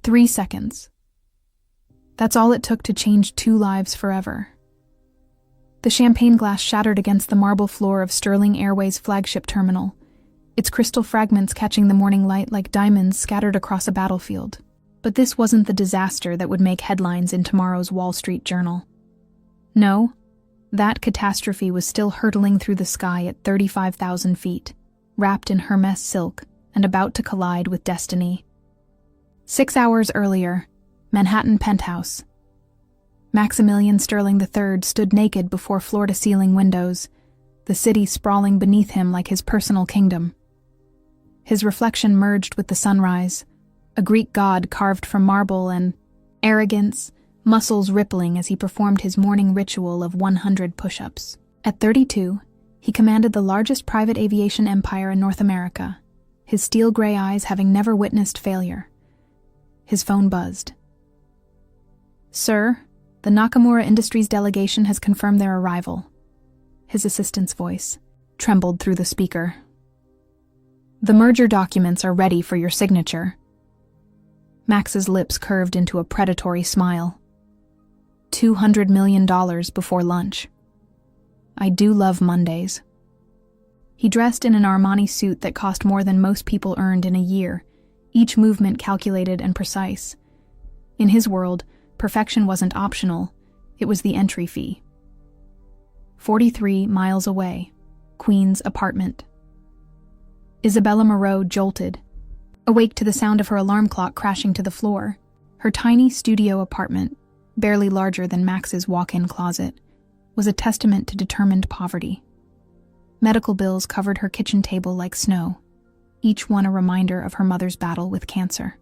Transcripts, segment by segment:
3 seconds. That's all it took to change 2 lives forever. The champagne glass shattered against the marble floor of Sterling Airways' flagship terminal, its crystal fragments catching the morning light like diamonds scattered across a battlefield. But this wasn't the disaster that would make headlines in tomorrow's Wall Street Journal. No, that catastrophe was still hurtling through the sky at 35,000 feet, wrapped in Hermes silk and about to collide with destiny. 6 hours earlier, Manhattan penthouse. Maximilian Sterling III stood naked before floor-to-ceiling windows, the city sprawling beneath him like his personal kingdom. His reflection merged with the sunrise, a Greek god carved from marble, and arrogance, muscles rippling as he performed his morning ritual of 100 push-ups. At 32, he commanded the largest private aviation empire in North America, his steel-gray eyes having never witnessed failure. His phone buzzed. "Sir, the Nakamura Industries delegation has confirmed their arrival." His assistant's voice trembled through the speaker. "The merger documents are ready for your signature." Max's lips curved into a predatory smile. $200 million before lunch. I do love Mondays. He dressed in an Armani suit that cost more than most people earned in a year, each movement calculated and precise. In his world, perfection wasn't optional, it was the entry fee. 43 miles away, Queen's apartment. Isabella Moreau jolted, awake to the sound of her alarm clock crashing to the floor. Her tiny studio apartment, barely larger than Max's walk-in closet, was a testament to determined poverty. Medical bills covered her kitchen table like snow, each one a reminder of her mother's battle with cancer.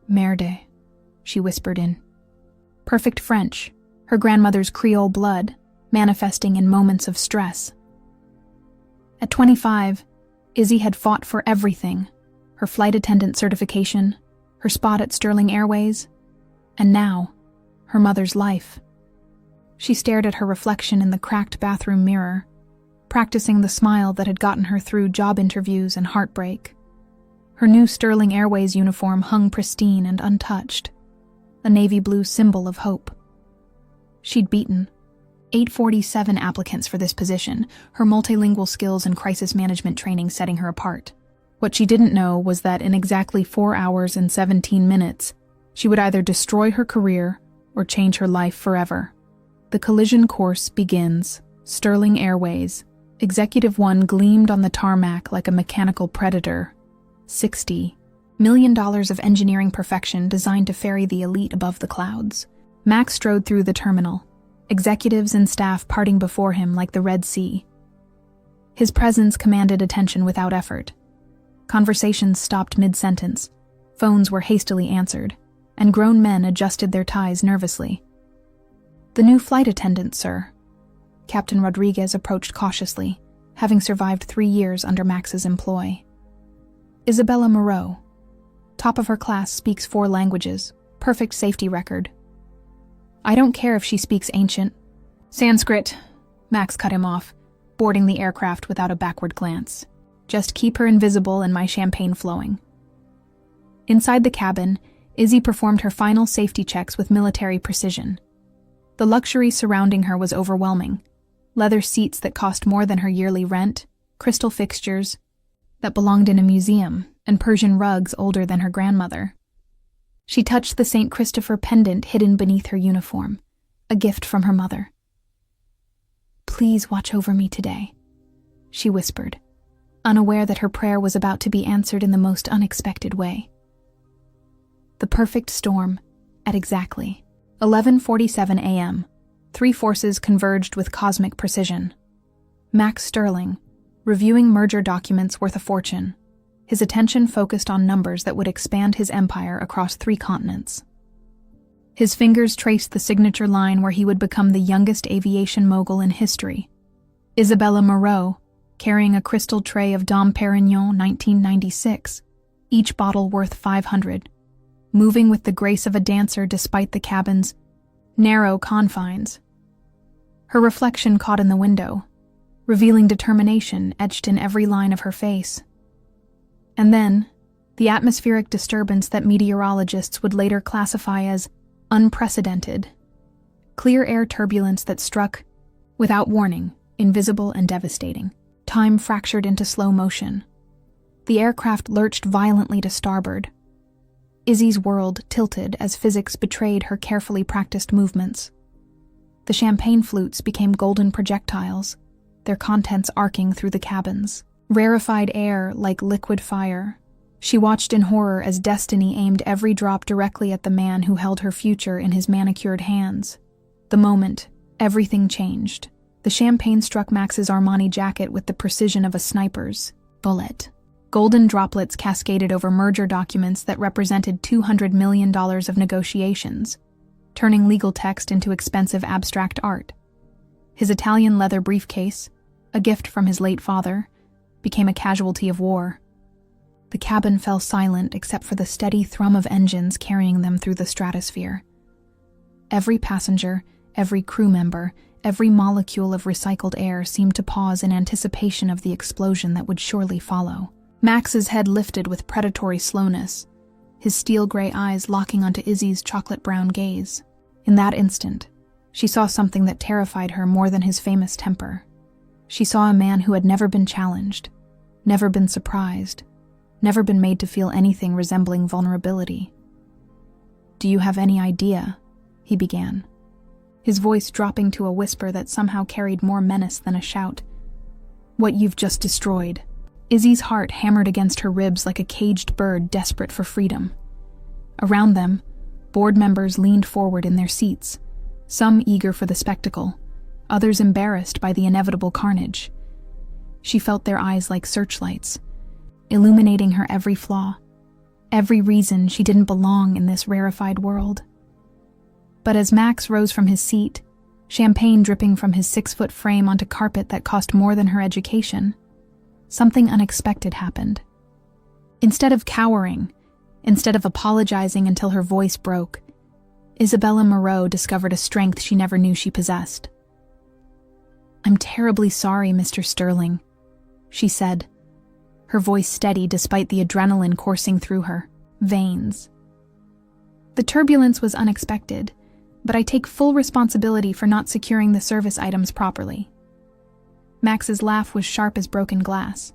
"Merde," she whispered in. Perfect French, her grandmother's Creole blood, manifesting in moments of stress. At 25, Izzy had fought for everything: her flight attendant certification, her spot at Sterling Airways, and now, her mother's life. She stared at her reflection in the cracked bathroom mirror, practicing the smile that had gotten her through job interviews and heartbreak. Her new Sterling Airways uniform hung pristine and untouched, a navy blue symbol of hope. She'd beaten 847 applicants for this position, her multilingual skills and crisis management training setting her apart. What she didn't know was that in exactly 4 hours and 17 minutes, she would either destroy her career or change her life forever. The collision course begins. Sterling Airways. Executive 1 gleamed on the tarmac like a mechanical predator. $60 million of engineering perfection designed to ferry the elite above the clouds. Max strode through the terminal, executives and staff parting before him like the Red Sea. His presence commanded attention without effort. Conversations stopped mid-sentence, phones were hastily answered, and grown men adjusted their ties nervously. "The new flight attendant, sir." Captain Rodriguez approached cautiously, having survived 3 years under Max's employ. "Isabella Moreau. Top of her class, speaks 4 languages, perfect safety record." "I don't care if she speaks ancient." "Sanskrit," Max cut him off, boarding the aircraft without a backward glance. "Just keep her invisible and my champagne flowing." Inside the cabin, Izzy performed her final safety checks with military precision. The luxury surrounding her was overwhelming. Leather seats that cost more than her yearly rent, crystal fixtures that belonged in a museum, and Persian rugs older than her grandmother. She touched the St. Christopher pendant hidden beneath her uniform, a gift from her mother. "Please watch over me today," she whispered, unaware that her prayer was about to be answered in the most unexpected way. The perfect storm, at exactly 11:47 a.m., 3 forces converged with cosmic precision. Max Sterling, reviewing merger documents worth a fortune, his attention focused on numbers that would expand his empire across 3 continents. His fingers traced the signature line where he would become the youngest aviation mogul in history. Isabella Moreau, carrying a crystal tray of Dom Perignon 1996, each bottle worth $500, moving with the grace of a dancer despite the cabin's narrow confines. Her reflection caught in the window, revealing determination etched in every line of her face. And then, the atmospheric disturbance that meteorologists would later classify as unprecedented. Clear air turbulence that struck, without warning, invisible and devastating. Time fractured into slow motion. The aircraft lurched violently to starboard. Izzy's world tilted as physics betrayed her carefully practiced movements. The champagne flutes became golden projectiles, their contents arcing through the cabins. Rarefied air like liquid fire. She watched in horror as destiny aimed every drop directly at the man who held her future in his manicured hands. The moment, everything changed. The champagne struck Max's Armani jacket with the precision of a sniper's bullet. Golden droplets cascaded over merger documents that represented $200 million of negotiations, turning legal text into expensive abstract art. His Italian leather briefcase, a gift from his late father, became a casualty of war. The cabin fell silent except for the steady thrum of engines carrying them through the stratosphere. Every passenger, every crew member, every molecule of recycled air seemed to pause in anticipation of the explosion that would surely follow. Max's head lifted with predatory slowness, his steel-gray eyes locking onto Izzy's chocolate-brown gaze. In that instant, she saw something that terrified her more than his famous temper. She saw a man who had never been challenged, never been surprised, never been made to feel anything resembling vulnerability. "Do you have any idea?" he began, his voice dropping to a whisper that somehow carried more menace than a shout. "What you've just destroyed." Izzy's heart hammered against her ribs like a caged bird desperate for freedom. Around them, board members leaned forward in their seats, some eager for the spectacle, others embarrassed by the inevitable carnage. She felt their eyes like searchlights, illuminating her every flaw, every reason she didn't belong in this rarefied world. But as Max rose from his seat, champagne dripping from his 6-foot frame onto carpet that cost more than her education, something unexpected happened. Instead of cowering, instead of apologizing until her voice broke, Isabella Moreau discovered a strength she never knew she possessed. "I'm terribly sorry, Mr. Sterling," she said, her voice steady despite the adrenaline coursing through her veins. "The turbulence was unexpected, but I take full responsibility for not securing the service items properly." Max's laugh was sharp as broken glass.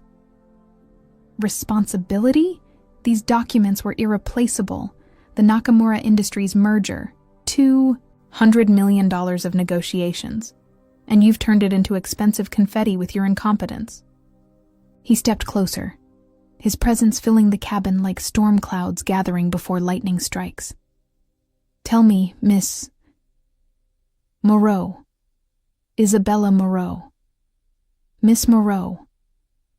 "Responsibility? These documents were irreplaceable. The Nakamura Industries merger. $200 million of negotiations. And you've turned it into expensive confetti with your incompetence." He stepped closer, his presence filling the cabin like storm clouds gathering before lightning strikes. "Tell me, Miss Moreau. Isabella Moreau. Miss Moreau,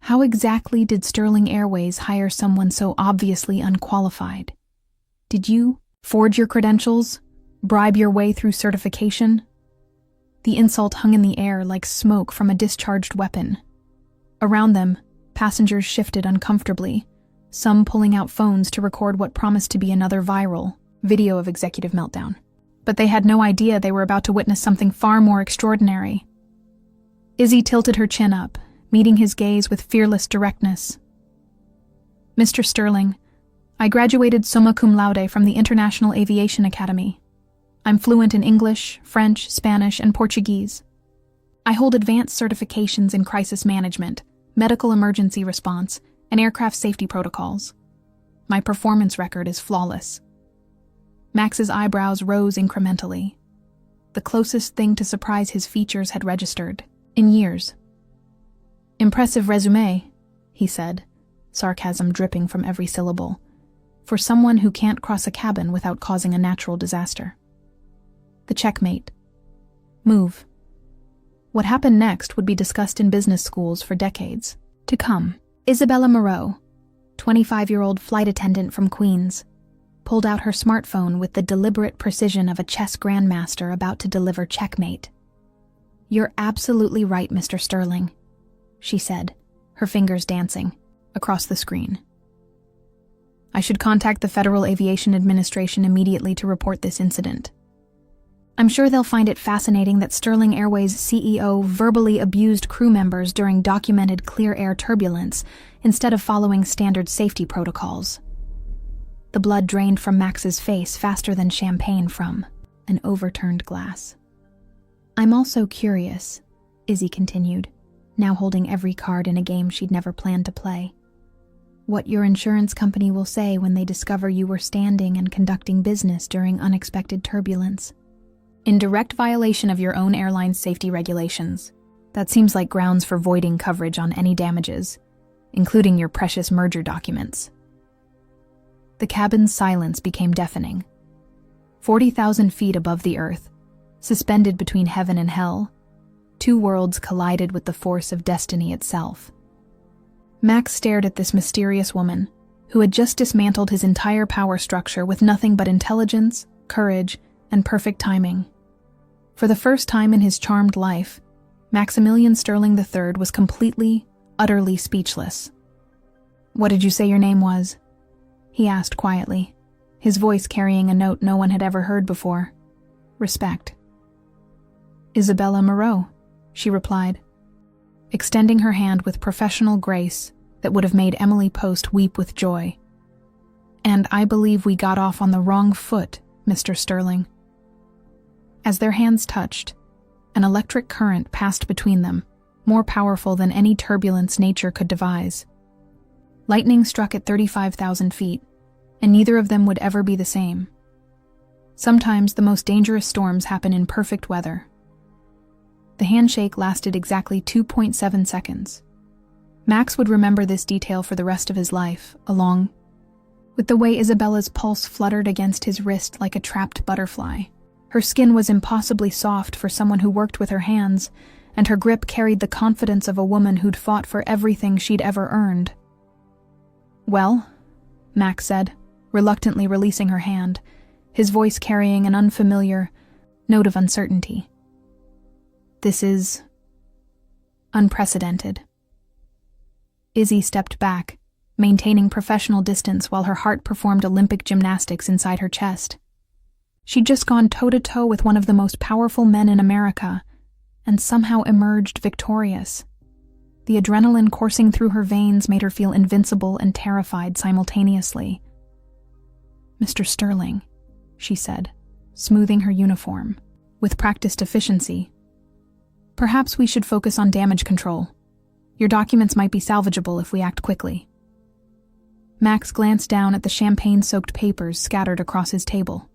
how exactly did Sterling Airways hire someone so obviously unqualified? Did you forge your credentials? Bribe your way through certification?" The insult hung in the air like smoke from a discharged weapon. Around them, passengers shifted uncomfortably, some pulling out phones to record what promised to be another viral video of executive meltdown. But they had no idea they were about to witness something far more extraordinary. Izzy tilted her chin up, meeting his gaze with fearless directness. "Mr. Sterling, I graduated summa cum laude from the International Aviation Academy. I'm fluent in English, French, Spanish, and Portuguese. I hold advanced certifications in crisis management, medical emergency response, and aircraft safety protocols. My performance record is flawless." Max's eyebrows rose incrementally. The closest thing to surprise his features had registered in years. "Impressive resume," he said, sarcasm dripping from every syllable, "for someone who can't cross a cabin without causing a natural disaster." The checkmate. Move. What happened next would be discussed in business schools for decades to come. Isabella Moreau, 25-year-old flight attendant from Queens, pulled out her smartphone with the deliberate precision of a chess grandmaster about to deliver checkmate. "You're absolutely right, Mr. Sterling," she said, her fingers dancing, across the screen. "I should contact the Federal Aviation Administration immediately to report this incident. I'm sure they'll find it fascinating that Sterling Airways CEO verbally abused crew members during documented clear air turbulence instead of following standard safety protocols." The blood drained from Max's face faster than champagne from an overturned glass. "I'm also curious," Izzy continued, now holding every card in a game she'd never planned to play, "what your insurance company will say when they discover you were standing and conducting business during unexpected turbulence. In direct violation of your own airline's safety regulations. That seems like grounds for voiding coverage on any damages, including your precious merger documents." The cabin's silence became deafening. 40,000 feet above the earth, suspended between heaven and hell, two worlds collided with the force of destiny itself. Max stared at this mysterious woman, who had just dismantled his entire power structure with nothing but intelligence, courage, and perfect timing. For the first time in his charmed life, Maximilian Sterling III was completely, utterly speechless. "What did you say your name was?" he asked quietly, his voice carrying a note no one had ever heard before. Respect. "Isabella Moreau," she replied, extending her hand with professional grace that would have made Emily Post weep with joy. "And I believe we got off on the wrong foot, Mr. Sterling." As their hands touched, an electric current passed between them, more powerful than any turbulence nature could devise. Lightning struck at 35,000 feet, and neither of them would ever be the same. Sometimes the most dangerous storms happen in perfect weather. The handshake lasted exactly 2.7 seconds. Max would remember this detail for the rest of his life, along with the way Isabella's pulse fluttered against his wrist like a trapped butterfly. Her skin was impossibly soft for someone who worked with her hands, and her grip carried the confidence of a woman who'd fought for everything she'd ever earned. "Well," Max said, reluctantly releasing her hand, his voice carrying an unfamiliar note of uncertainty. "This is unprecedented." Izzy stepped back, maintaining professional distance while her heart performed Olympic gymnastics inside her chest. She'd just gone toe-to-toe with one of the most powerful men in America, and somehow emerged victorious. The adrenaline coursing through her veins made her feel invincible and terrified simultaneously. "Mr. Sterling," she said, smoothing her uniform, with practiced efficiency, "perhaps we should focus on damage control. Your documents might be salvageable if we act quickly." Max glanced down at the champagne-soaked papers scattered across his table.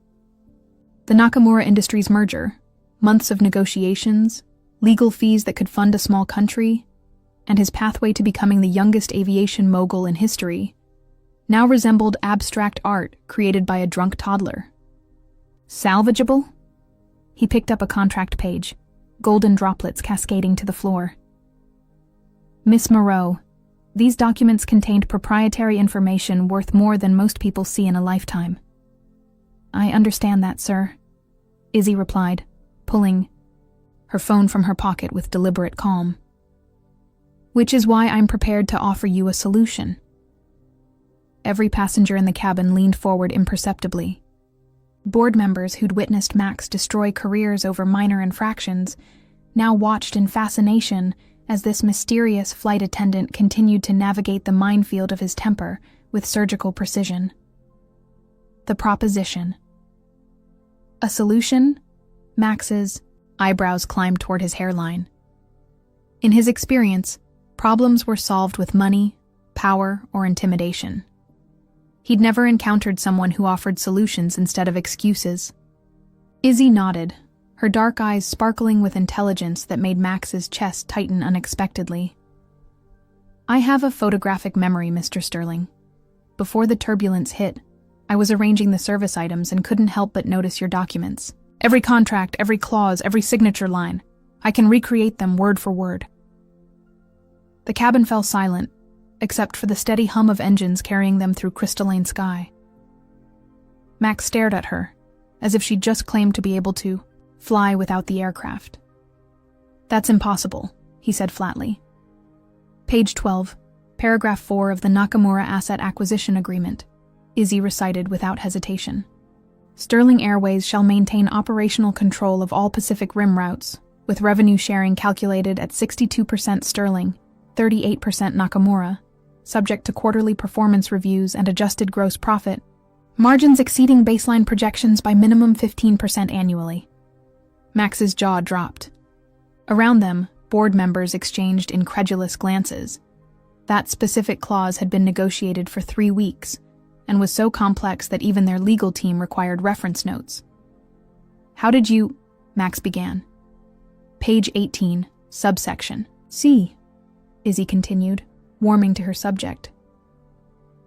The Nakamura Industries merger, months of negotiations, legal fees that could fund a small country, and his pathway to becoming the youngest aviation mogul in history, now resembled abstract art created by a drunk toddler. Salvageable? He picked up a contract page, golden droplets cascading to the floor. "Miss Moreau, these documents contained proprietary information worth more than most people see in a lifetime." "I understand that, sir," Izzy replied, pulling her phone from her pocket with deliberate calm. "Which is why I'm prepared to offer you a solution." Every passenger in the cabin leaned forward imperceptibly. Board members who'd witnessed Max destroy careers over minor infractions now watched in fascination as this mysterious flight attendant continued to navigate the minefield of his temper with surgical precision. The proposition. A solution? Max's eyebrows climbed toward his hairline. In his experience, problems were solved with money, power, or intimidation. He'd never encountered someone who offered solutions instead of excuses. Izzy nodded, her dark eyes sparkling with intelligence that made Max's chest tighten unexpectedly. "I have a photographic memory, Mr. Sterling. Before the turbulence hit, I was arranging the service items and couldn't help but notice your documents. Every contract, every clause, every signature line. I can recreate them word for word." The cabin fell silent, except for the steady hum of engines carrying them through crystalline sky. Max stared at her, as if she'd just claimed to be able to fly without the aircraft. "That's impossible," he said flatly. "Page 12, paragraph 4 of the Nakamura Asset Acquisition Agreement," Izzy recited without hesitation. "Sterling Airways shall maintain operational control of all Pacific Rim routes, with revenue sharing calculated at 62% Sterling, 38% Nakamura, subject to quarterly performance reviews and adjusted gross profit, Margins exceeding baseline projections by minimum 15% annually. Max's jaw dropped. Around them, board members exchanged incredulous glances. That specific clause had been negotiated for 3 weeks and was so complex that even their legal team required reference notes. "How did you—" Max began. "Page 18, subsection C," Izzy continued, warming to her subject.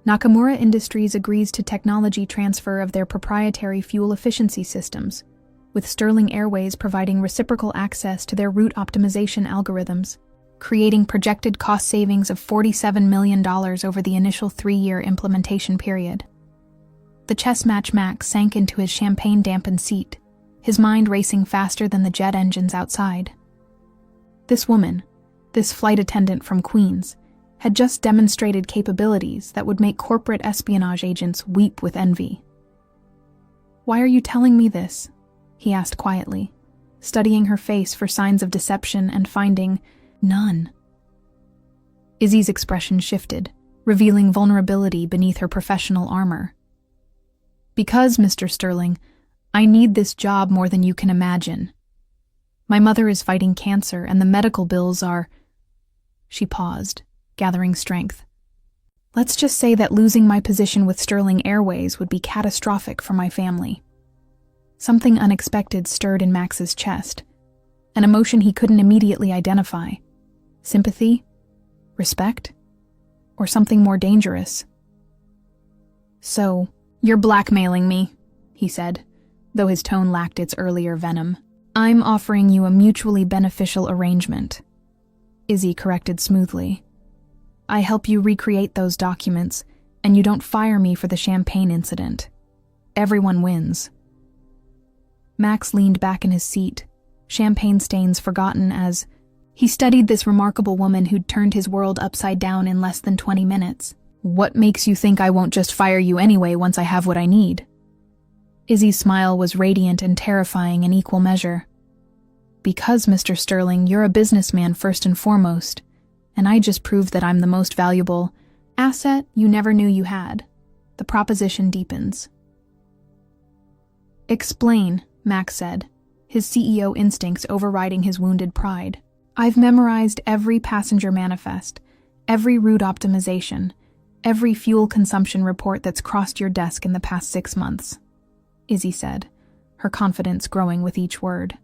"Nakamura Industries agrees to technology transfer of their proprietary fuel efficiency systems, with Sterling Airways providing reciprocal access to their route optimization algorithms, creating projected cost savings of $47 million over the initial 3-year implementation period." The chess match Max sank into his champagne-dampened seat, his mind racing faster than the jet engines outside. This woman, this flight attendant from Queens, had just demonstrated capabilities that would make corporate espionage agents weep with envy. "Why are you telling me this?" he asked quietly, studying her face for signs of deception and finding none. Izzy's expression shifted, revealing vulnerability beneath her professional armor. "Because, Mr. Sterling, I need this job more than you can imagine. My mother is fighting cancer and the medical bills are—" She paused, gathering strength. "Let's just say that losing my position with Sterling Airways would be catastrophic for my family." Something unexpected stirred in Max's chest, an emotion he couldn't immediately identify. Sympathy? Respect? Or something more dangerous? "So, you're blackmailing me," he said, though his tone lacked its earlier venom. "I'm offering you a mutually beneficial arrangement," Izzy corrected smoothly. "I help you recreate those documents, and you don't fire me for the champagne incident. Everyone wins." Max leaned back in his seat, champagne stains forgotten as he studied this remarkable woman who'd turned his world upside down in less than 20 minutes. "What makes you think I won't just fire you anyway once I have what I need?" Izzy's smile was radiant and terrifying in equal measure. "Because, Mr. Sterling, you're a businessman first and foremost, and I just proved that I'm the most valuable asset you never knew you had." The proposition deepens. "Explain," Max said, his CEO instincts overriding his wounded pride. "I've memorized every passenger manifest, every route optimization, every fuel consumption report that's crossed your desk in the past 6 months," Izzy said, her confidence growing with each word.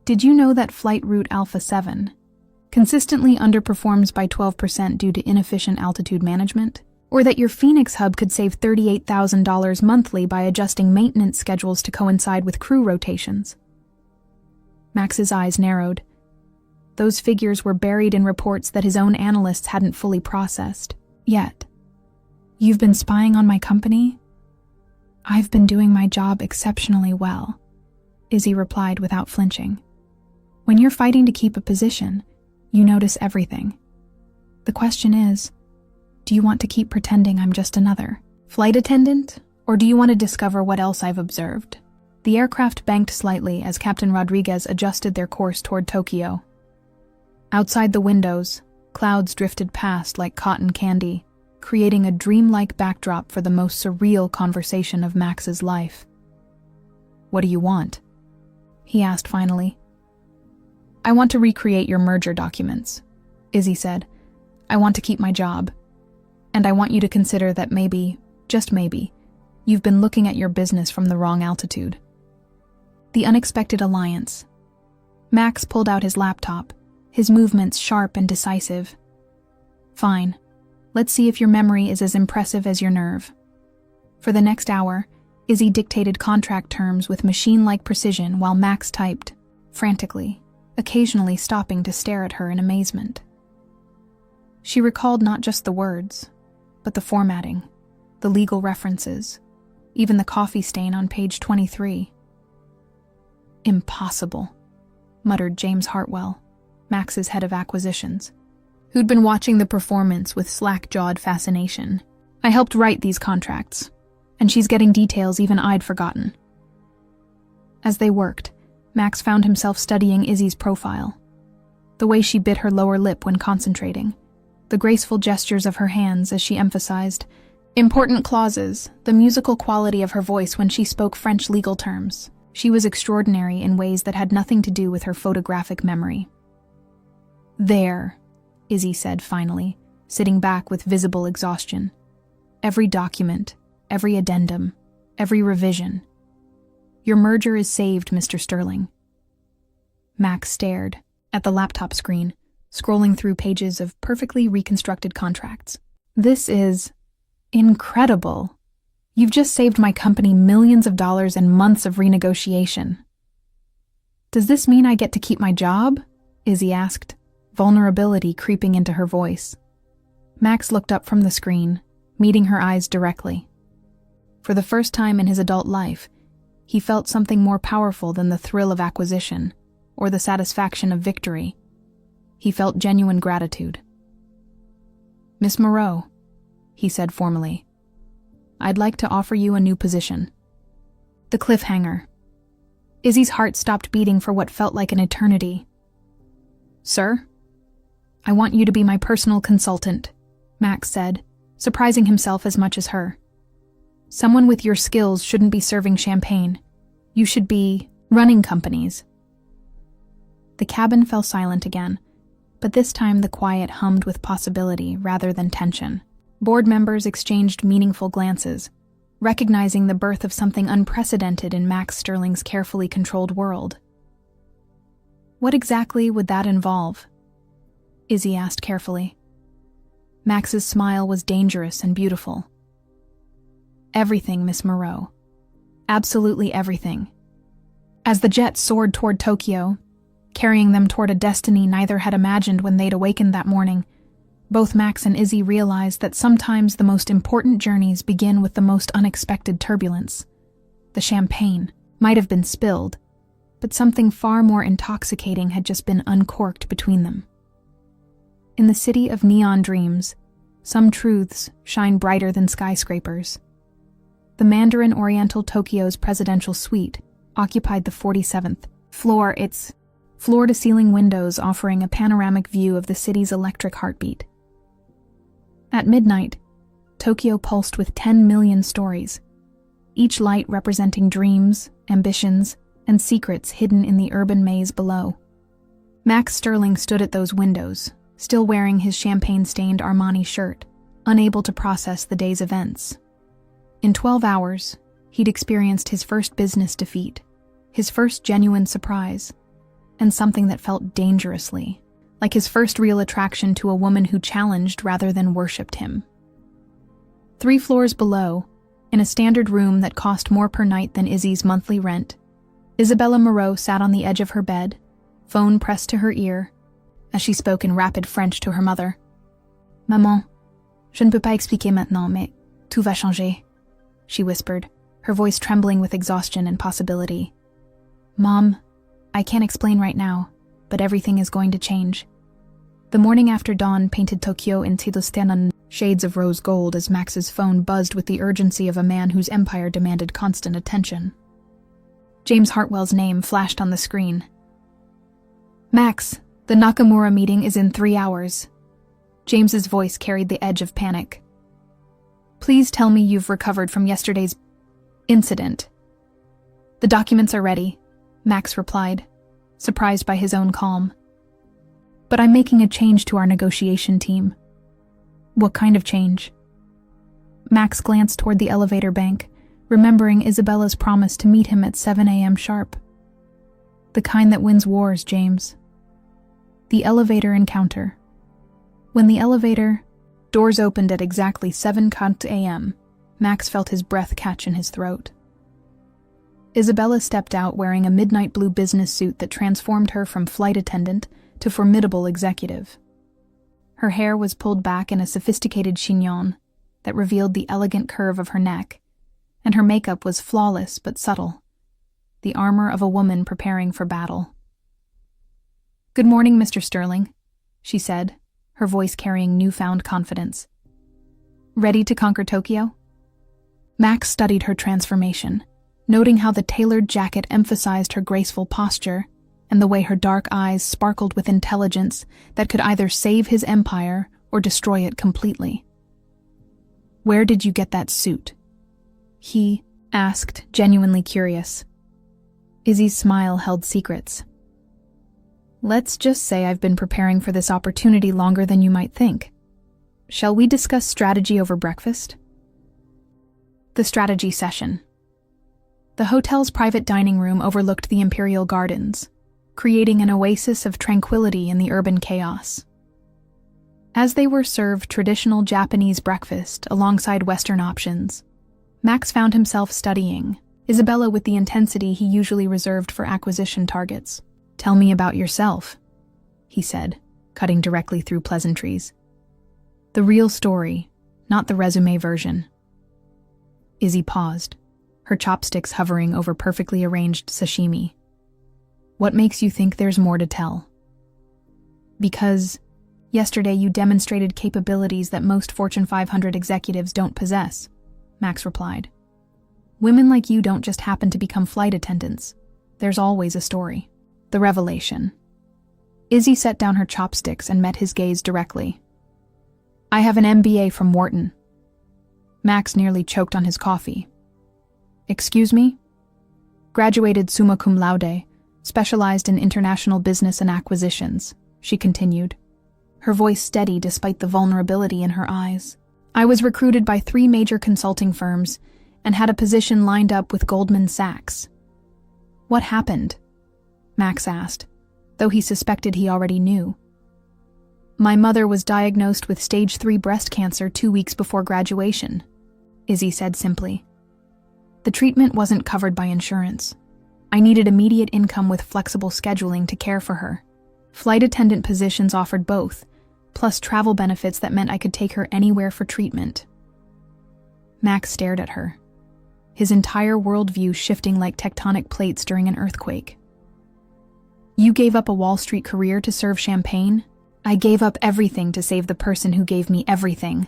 "Did you know that flight route Alpha 7 consistently underperforms by 12% due to inefficient altitude management? Or that your Phoenix hub could save $38,000 monthly by adjusting maintenance schedules to coincide with crew rotations?" Max's eyes narrowed. Those figures were buried in reports that his own analysts hadn't fully processed. Yet, "You've been spying on my company?" "I've been doing my job exceptionally well," Izzy replied without flinching. "When you're fighting to keep a position, you notice everything. The question is, do you want to keep pretending I'm just another flight attendant, or do you want to discover what else I've observed?" The aircraft banked slightly as Captain Rodriguez adjusted their course toward Tokyo. Outside the windows, clouds drifted past like cotton candy, creating a dreamlike backdrop for the most surreal conversation of Max's life. "What do you want?" he asked finally. "I want to recreate your merger documents," Izzy said. "I want to keep my job. And I want you to consider that maybe, just maybe, you've been looking at your business from the wrong altitude." The unexpected alliance. Max pulled out his laptop, his movements sharp and decisive. "Fine. Let's see if your memory is as impressive as your nerve." For the next hour, Izzy dictated contract terms with machine-like precision while Max typed, frantically, occasionally stopping to stare at her in amazement. She recalled not just the words, but the formatting, the legal references, even the coffee stain on page 23. "Impossible," muttered James Hartwell, Max's head of acquisitions, who'd been watching the performance with slack-jawed fascination. "I helped write these contracts, and she's getting details even I'd forgotten." As they worked, Max found himself studying Izzy's profile. The way she bit her lower lip when concentrating, the graceful gestures of her hands as she emphasized, Important clauses, the musical quality of her voice when she spoke French legal terms. She was extraordinary in ways that had nothing to do with her photographic memory. There, Izzy said finally, sitting back with visible exhaustion. Every document, every addendum, every revision. Your merger is saved, Mr. Sterling. Max stared at the laptop screen, scrolling through pages of perfectly reconstructed contracts. This is incredible. You've just saved my company millions of dollars and months of renegotiation. Does this mean I get to keep my job? Izzy asked, vulnerability creeping into her voice. Max looked up from the screen, meeting her eyes directly. For the first time in his adult life, he felt something more powerful than the thrill of acquisition or the satisfaction of victory. He felt genuine gratitude. Miss Moreau, he said formally, I'd like to offer you a new position. The cliffhanger. Izzy's heart stopped beating for what felt like an eternity. Sir? I want you to be my personal consultant, Max said, surprising himself as much as her. Someone with your skills shouldn't be serving champagne. You should be running companies. The cabin fell silent again, but this time the quiet hummed with possibility rather than tension. Board members exchanged meaningful glances, recognizing the birth of something unprecedented in Max Sterling's carefully controlled world. What exactly would that involve? Izzy asked carefully. Max's smile was dangerous and beautiful. Everything, Miss Moreau. Absolutely everything. As the jet soared toward Tokyo, carrying them toward a destiny neither had imagined when they'd awakened that morning, both Max and Izzy realized that sometimes the most important journeys begin with the most unexpected turbulence. The champagne might have been spilled, but something far more intoxicating had just been uncorked between them. In the city of neon dreams, some truths shine brighter than skyscrapers. The Mandarin Oriental Tokyo's presidential suite occupied the 47th floor, its floor-to-ceiling windows offering a panoramic view of the city's electric heartbeat. At midnight, Tokyo pulsed with 10 million stories, each light representing dreams, ambitions, and secrets hidden in the urban maze below. Max Sterling stood at those windows, still wearing his champagne-stained Armani shirt, unable to process the day's events. In 12 hours, he'd experienced his first business defeat, his first genuine surprise, and something that felt dangerously like his first real attraction to a woman who challenged rather than worshipped him. 3 floors below, in a standard room that cost more per night than Izzy's monthly rent, Isabella Moreau sat on the edge of her bed, phone pressed to her ear, as she spoke in rapid French to her mother. Maman, je ne peux pas expliquer maintenant, mais tout va changer, she whispered, her voice trembling with exhaustion and possibility. Mom, I can't explain right now, but everything is going to change. The morning after dawn painted Tokyo in Tidostanan shades of rose gold as Max's phone buzzed with the urgency of a man whose empire demanded constant attention. James Hartwell's name flashed on the screen. Max, the Nakamura meeting is in 3 hours. James's voice carried the edge of panic. Please tell me you've recovered from yesterday's incident. The documents are ready, Max replied, surprised by his own calm. But I'm making a change to our negotiation team. What kind of change? Max glanced toward the elevator bank, remembering Isabella's promise to meet him at 7 a.m. sharp. The kind that wins wars, James. The elevator encounter. When the elevator doors opened at exactly 7 a.m., Max felt his breath catch in his throat. Isabella stepped out wearing a midnight blue business suit that transformed her from flight attendant to formidable executive. Her hair was pulled back in a sophisticated chignon that revealed the elegant curve of her neck, and her makeup was flawless but subtle, the armor of a woman preparing for battle. Good morning, Mr. Sterling, she said, her voice carrying newfound confidence. Ready to conquer Tokyo? Max studied her transformation, noting how the tailored jacket emphasized her graceful posture and the way her dark eyes sparkled with intelligence that could either save his empire or destroy it completely. Where did you get that suit? He asked, genuinely curious. Izzy's smile held secrets. Let's just say I've been preparing for this opportunity longer than you might think. Shall we discuss strategy over breakfast? The strategy session. The hotel's private dining room overlooked the Imperial Gardens, creating an oasis of tranquility in the urban chaos. As they were served traditional Japanese breakfast alongside Western options, Max found himself studying Isabella with the intensity he usually reserved for acquisition targets. Tell me about yourself, he said, cutting directly through pleasantries. The real story, not the resume version. Izzy paused, her chopsticks hovering over perfectly arranged sashimi. What makes you think there's more to tell? Because yesterday you demonstrated capabilities that most Fortune 500 executives don't possess, Max replied. Women like you don't just happen to become flight attendants. There's always a story. The revelation. Izzy set down her chopsticks and met his gaze directly. I have an MBA from Wharton. Max nearly choked on his coffee. Excuse me? Graduated summa cum laude, specialized in international business and acquisitions, she continued, her voice steady despite the vulnerability in her eyes. I was recruited by 3 major consulting firms and had a position lined up with Goldman Sachs. What happened? Max asked, though he suspected he already knew. My mother was diagnosed with stage 3 breast cancer 2 weeks before graduation, Izzy said simply. The treatment wasn't covered by insurance. I needed immediate income with flexible scheduling to care for her. Flight attendant positions offered both, plus travel benefits that meant I could take her anywhere for treatment. Max stared at her, his entire worldview shifting like tectonic plates during an earthquake. You gave up a Wall Street career to serve champagne? I gave up everything to save the person who gave me everything,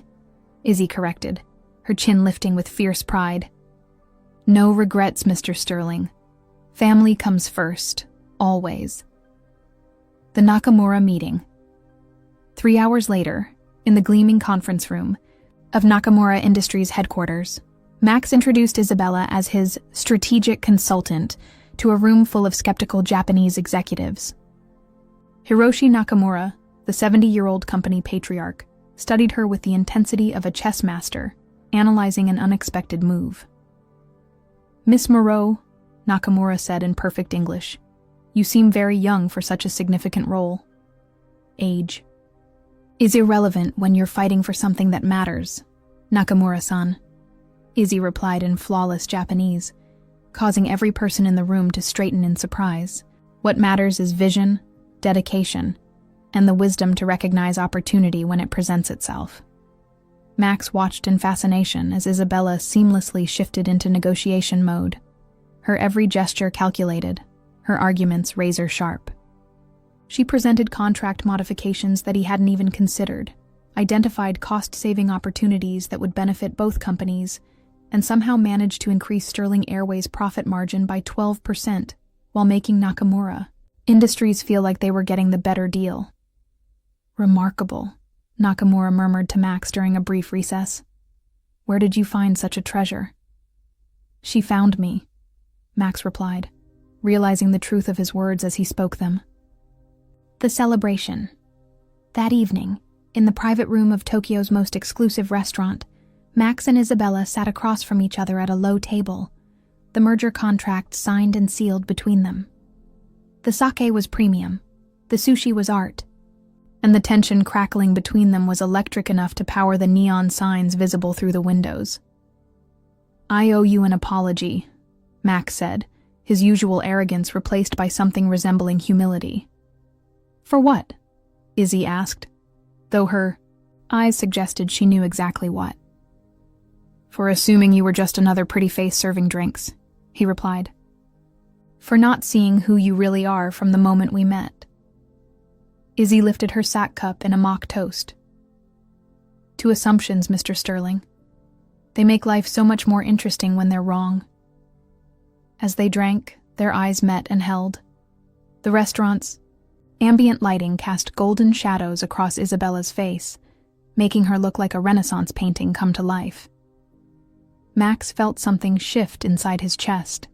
Izzy corrected, her chin lifting with fierce pride. No regrets, Mr. Sterling. Family comes first, always. The Nakamura meeting. 3 hours later, in the gleaming conference room of Nakamura Industries headquarters, Max introduced Isabella as his strategic consultant to a room full of skeptical Japanese executives. Hiroshi Nakamura, the 70-year-old company patriarch, studied her with the intensity of a chess master, analyzing an unexpected move. Miss Moreau, Nakamura said in perfect English, you seem very young for such a significant role. Age is irrelevant when you're fighting for something that matters, Nakamura-san, Izzy replied in flawless Japanese, causing every person in the room to straighten in surprise. What matters is vision, dedication, and the wisdom to recognize opportunity when it presents itself. Max watched in fascination as Isabella seamlessly shifted into negotiation mode, her every gesture calculated, her arguments razor-sharp. She presented contract modifications that he hadn't even considered, identified cost-saving opportunities that would benefit both companies, and somehow managed to increase Sterling Airways' profit margin by 12% while making Nakamura Industries feel like they were getting the better deal. Remarkable, Nakamura murmured to Max during a brief recess. Where did you find such a treasure? She found me, Max replied, realizing the truth of his words as he spoke them. The celebration. That evening, in the private room of Tokyo's most exclusive restaurant, Max and Isabella sat across from each other at a low table, the merger contract signed and sealed between them. The sake was premium, the sushi was art, and the tension crackling between them was electric enough to power the neon signs visible through the windows. I owe you an apology, Max said, his usual arrogance replaced by something resembling humility. For what? Izzy asked, though her eyes suggested she knew exactly what. For assuming you were just another pretty face serving drinks, he replied. For not seeing who you really are from the moment we met. Izzy lifted her sack cup in a mock toast. To assumptions, Mr. Sterling. They make life so much more interesting when they're wrong. As they drank, their eyes met and held. The restaurant's ambient lighting cast golden shadows across Isabella's face, making her look like a Renaissance painting come to life. Max felt something shift inside his chest,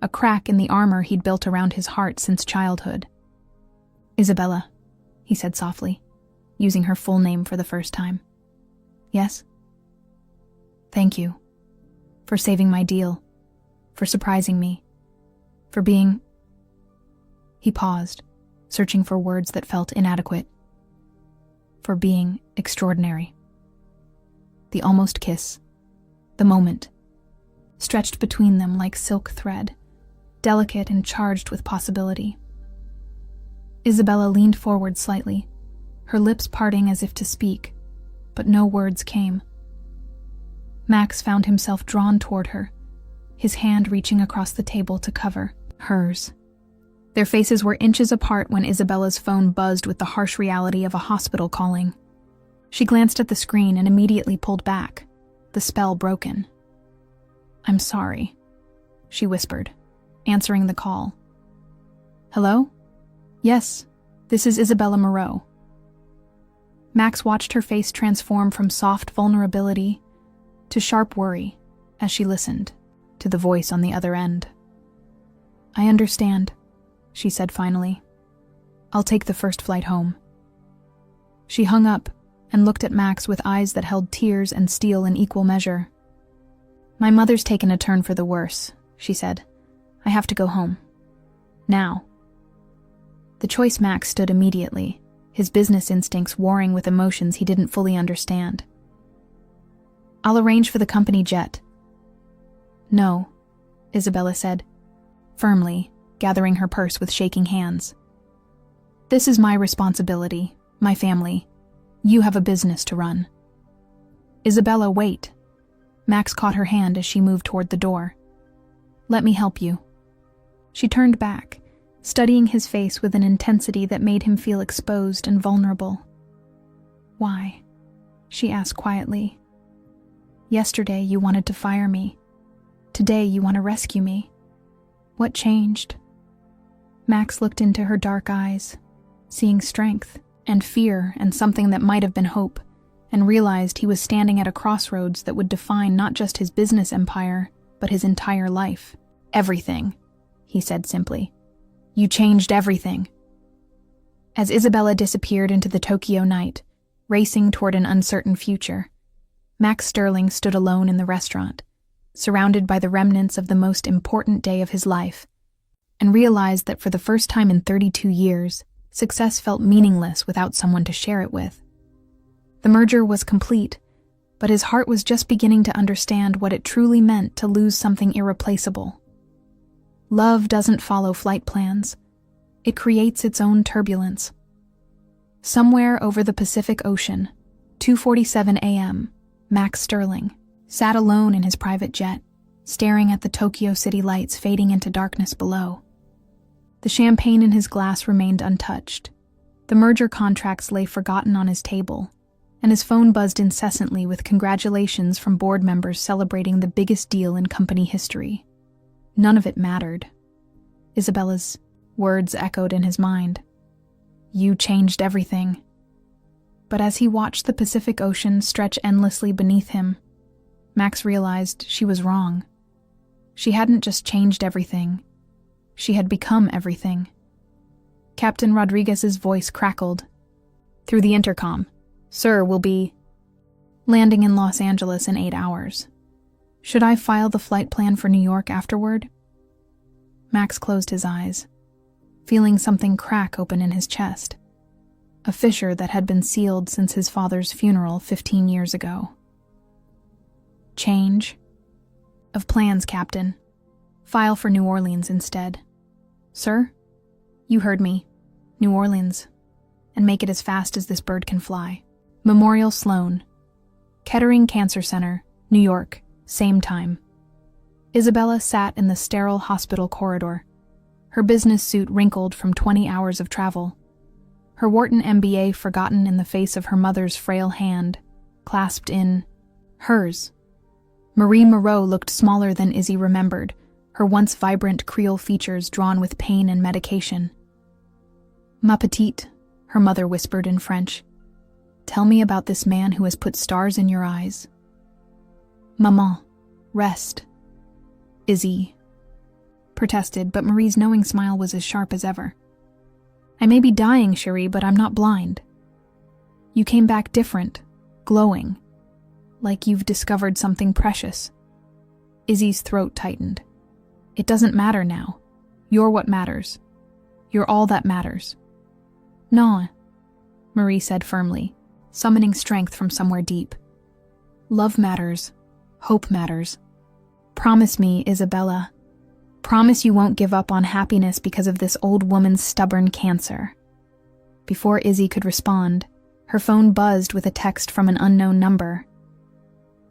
a crack in the armor he'd built around his heart since childhood. "Isabella," he said softly, using her full name for the first time. "Yes?" "Thank you. For saving my deal. For surprising me. For being—" He paused, searching for words that felt inadequate. "For being extraordinary." The almost kiss, the moment, stretched between them like silk thread, delicate and charged with possibility. Isabella leaned forward slightly, her lips parting as if to speak, but no words came. Max found himself drawn toward her, his hand reaching across the table to cover hers. Their faces were inches apart when Isabella's phone buzzed with the harsh reality of a hospital calling. She glanced at the screen and immediately pulled back, the spell broken. "I'm sorry," she whispered, answering the call. "Hello? Yes, this is Isabella Moreau." Max watched her face transform from soft vulnerability to sharp worry as she listened to the voice on the other end. "I understand," she said finally. "I'll take the first flight home." She hung up and looked at Max with eyes that held tears and steel in equal measure. "My mother's taken a turn for the worse," she said. "I have to go home. Now." The choice Max stood immediately, his business instincts warring with emotions he didn't fully understand. "I'll arrange for the company jet." "No," Isabella said, firmly, gathering her purse with shaking hands. "This is my responsibility, my family. You have a business to run." "Isabella, wait." Max caught her hand as she moved toward the door. "Let me help you." She turned back, studying his face with an intensity that made him feel exposed and vulnerable. "Why?" she asked quietly. "Yesterday you wanted to fire me. Today you want to rescue me. What changed?" Max looked into her dark eyes, seeing strength and fear and something that might have been hope, and realized he was standing at a crossroads that would define not just his business empire, but his entire life. "Everything," he said simply. "You changed everything." As Isabella disappeared into the Tokyo night, racing toward an uncertain future, Max Sterling stood alone in the restaurant, surrounded by the remnants of the most important day of his life, and realized that for the first time in 32 years, success felt meaningless without someone to share it with. The merger was complete, but his heart was just beginning to understand what it truly meant to lose something irreplaceable. Love doesn't follow flight plans. It creates its own turbulence. Somewhere over the Pacific Ocean, 2:47 a.m., Max Sterling sat alone in his private jet, staring at the Tokyo city lights fading into darkness below. The champagne in his glass remained untouched. The merger contracts lay forgotten on his table, and his phone buzzed incessantly with congratulations from board members celebrating the biggest deal in company history. None of it mattered. Isabella's words echoed in his mind. "You changed everything." But as he watched the Pacific Ocean stretch endlessly beneath him, Max realized she was wrong. She hadn't just changed everything. She had become everything. Captain Rodriguez's voice crackled. Through the intercom, "Sir, will be landing in Los Angeles in 8 hours. Should I file the flight plan for New York afterward?" Max closed his eyes, feeling something crack open in his chest, a fissure that had been sealed since his father's funeral 15 years ago. "Change of plans, Captain. File for New Orleans instead." "Sir? You heard me. New Orleans. And make it as fast as this bird can fly. Memorial Sloan. Kettering Cancer Center, New York, same time." Isabella sat in the sterile hospital corridor, her business suit wrinkled from 20 hours of travel, her Wharton MBA forgotten in the face of her mother's frail hand, clasped in hers. Marie Moreau looked smaller than Izzy remembered, her once vibrant Creole features drawn with pain and medication. "Ma petite," her mother whispered in French. Tell me about this man who has put stars in your eyes. Maman, rest. Izzy protested, but Marie's knowing smile was as sharp as ever. I may be dying, Cherie, but I'm not blind. You came back different, glowing, like you've discovered something precious. Izzy's throat tightened. It doesn't matter now. You're what matters. You're all that matters. No, Marie said firmly, summoning strength from somewhere deep. Love matters. Hope matters. Promise me, Isabella. Promise you won't give up on happiness because of this old woman's stubborn cancer. Before Izzy could respond, her phone buzzed with a text from an unknown number.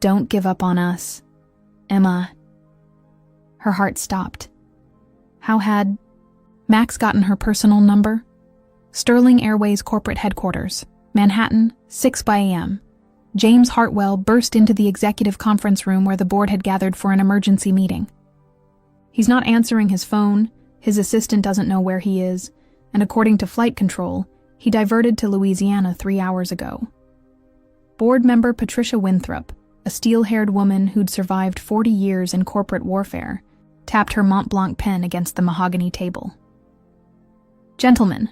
Don't give up on us, Emma. Her heart stopped. How had Max gotten her personal number? Sterling Airways corporate headquarters, Manhattan, 6 a.m. James Hartwell burst into the executive conference room where the board had gathered for an emergency meeting. He's not answering his phone, his assistant doesn't know where he is, and according to flight control, he diverted to Louisiana 3 hours ago. Board member Patricia Winthrop, a steel-haired woman who'd survived 40 years in corporate warfare, tapped her Mont Blanc pen against the mahogany table. Gentlemen,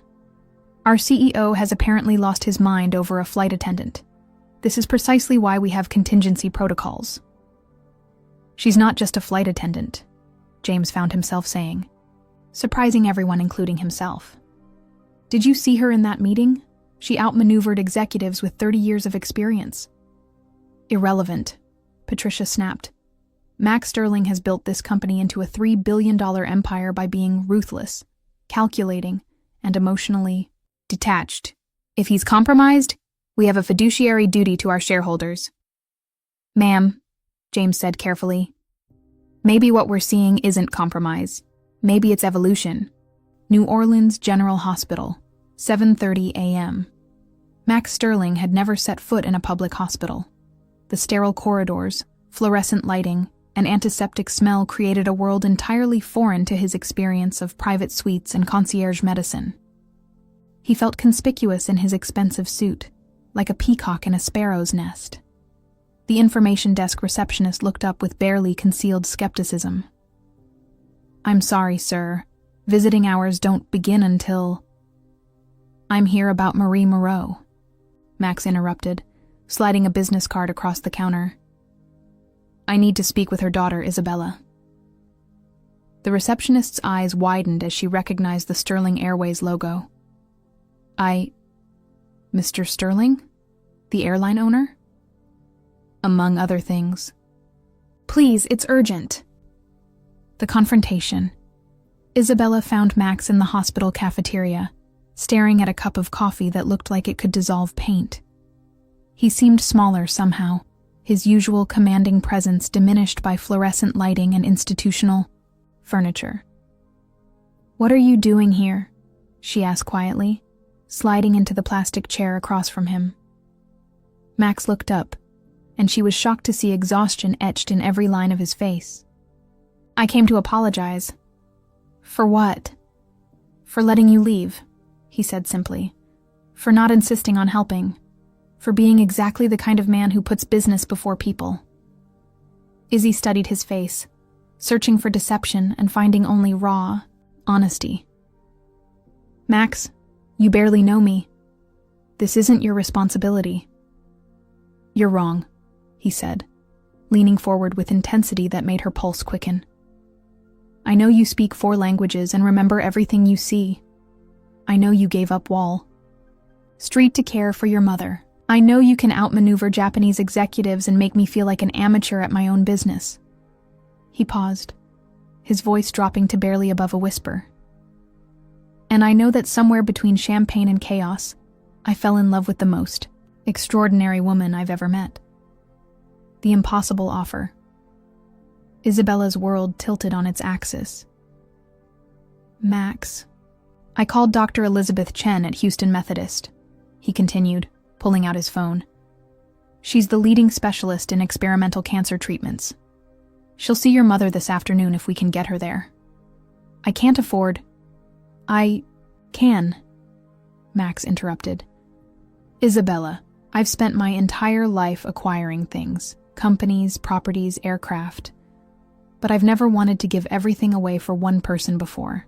our CEO has apparently lost his mind over a flight attendant. This is precisely why we have contingency protocols. She's not just a flight attendant, James found himself saying, surprising everyone, including himself. Did you see her in that meeting? She outmaneuvered executives with 30 years of experience. Irrelevant, Patricia snapped. Max Sterling has built this company into a $3 billion empire by being ruthless, calculating, and emotionally detached. If he's compromised, we have a fiduciary duty to our shareholders. Ma'am, James said carefully, maybe what we're seeing isn't compromise. Maybe it's evolution. New Orleans General Hospital, 7:30 a.m. Max Sterling had never set foot in a public hospital. The sterile corridors, fluorescent lighting, and antiseptic smell created a world entirely foreign to his experience of private suites and concierge medicine. He felt conspicuous in his expensive suit, like a peacock in a sparrow's nest. The information desk receptionist looked up with barely concealed skepticism. I'm sorry, sir. Visiting hours don't begin until... I'm here about Marie Moreau, Max interrupted, sliding a business card across the counter. I need to speak with her daughter, Isabella. The receptionist's eyes widened as she recognized the Sterling Airways logo. Mr. Sterling? The airline owner? Among other things. Please, it's urgent. The confrontation. Isabella found Max in the hospital cafeteria, staring at a cup of coffee that looked like it could dissolve paint. He seemed smaller somehow, his usual commanding presence diminished by fluorescent lighting and institutional furniture. What are you doing here? She asked quietly, sliding into the plastic chair across from him. Max looked up, and she was shocked to see exhaustion etched in every line of his face. I came to apologize. For what? For letting you leave, he said simply. For not insisting on helping. For being exactly the kind of man who puts business before people. Izzy studied his face, searching for deception and finding only raw honesty. Max, you barely know me. This isn't your responsibility. You're wrong, he said, leaning forward with intensity that made her pulse quicken. I know you speak 4 languages and remember everything you see. I know you gave up Wall Street to care for your mother. I know you can outmaneuver Japanese executives and make me feel like an amateur at my own business. He paused, his voice dropping to barely above a whisper. And I know that somewhere between champagne and chaos, I fell in love with the most extraordinary woman I've ever met. The impossible offer. Isabella's world tilted on its axis. Max. I called Dr. Elizabeth Chen at Houston Methodist, he continued, pulling out his phone. She's the leading specialist in experimental cancer treatments. She'll see your mother this afternoon if we can get her there. I can't afford... I can, Max interrupted. Isabella, I've spent my entire life acquiring things, companies, properties, aircraft. But I've never wanted to give everything away for one person before.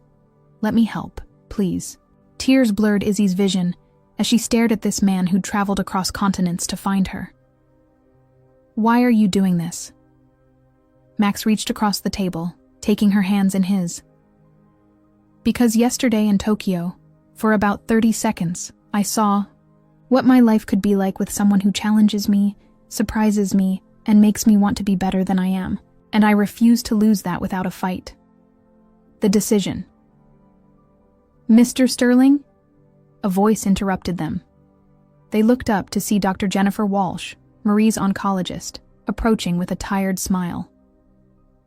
Let me help, please. Tears blurred Izzy's vision as she stared at this man who'd traveled across continents to find her. Why are you doing this? Max reached across the table, taking her hands in his. Because yesterday in Tokyo, for about 30 seconds, I saw what my life could be like with someone who challenges me, surprises me, and makes me want to be better than I am. And I refuse to lose that without a fight. The decision. Mr. Sterling? A voice interrupted them. They looked up to see Dr. Jennifer Walsh, Marie's oncologist, approaching with a tired smile.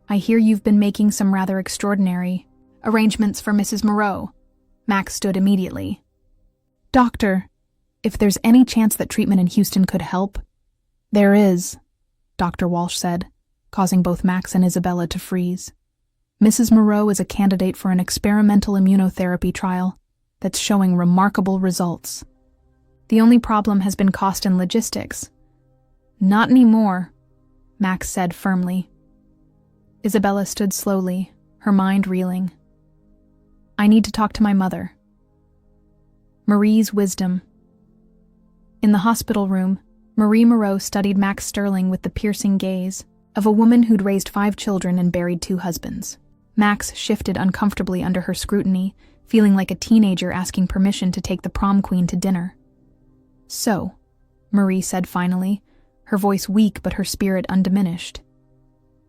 I hear you've been making some rather extraordinary arrangements for Mrs. Moreau. Max stood immediately. Doctor, if there's any chance that treatment in Houston could help. There is, Dr. Walsh said, causing both Max and Isabella to freeze. Mrs. Moreau is a candidate for an experimental immunotherapy trial that's showing remarkable results. The only problem has been cost and logistics. Not anymore, Max said firmly. Isabella stood slowly, her mind reeling. I need to talk to my mother. Marie's wisdom. In the hospital room, Marie Moreau studied Max Sterling with the piercing gaze of a woman who'd raised 5 children and buried 2 husbands. Max shifted uncomfortably under her scrutiny, feeling like a teenager asking permission to take the prom queen to dinner. So, Marie said finally, her voice weak but her spirit undiminished.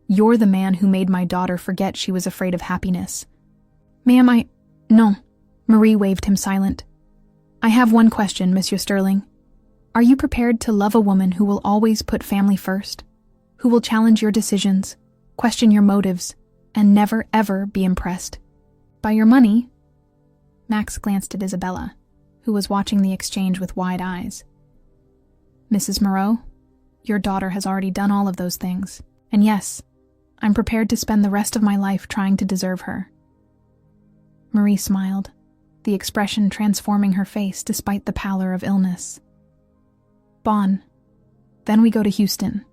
You're the man who made my daughter forget she was afraid of happiness. Ma'am, No. Marie waved him silent. I have one question, Monsieur Sterling. Are you prepared to love a woman who will always put family first? Who will challenge your decisions, question your motives, and never ever be impressed by your money? Max glanced at Isabella, who was watching the exchange with wide eyes. Mrs. Moreau, your daughter has already done all of those things, and yes, I'm prepared to spend the rest of my life trying to deserve her. Marie smiled, the expression transforming her face despite the pallor of illness. Bon. Then we go to Houston.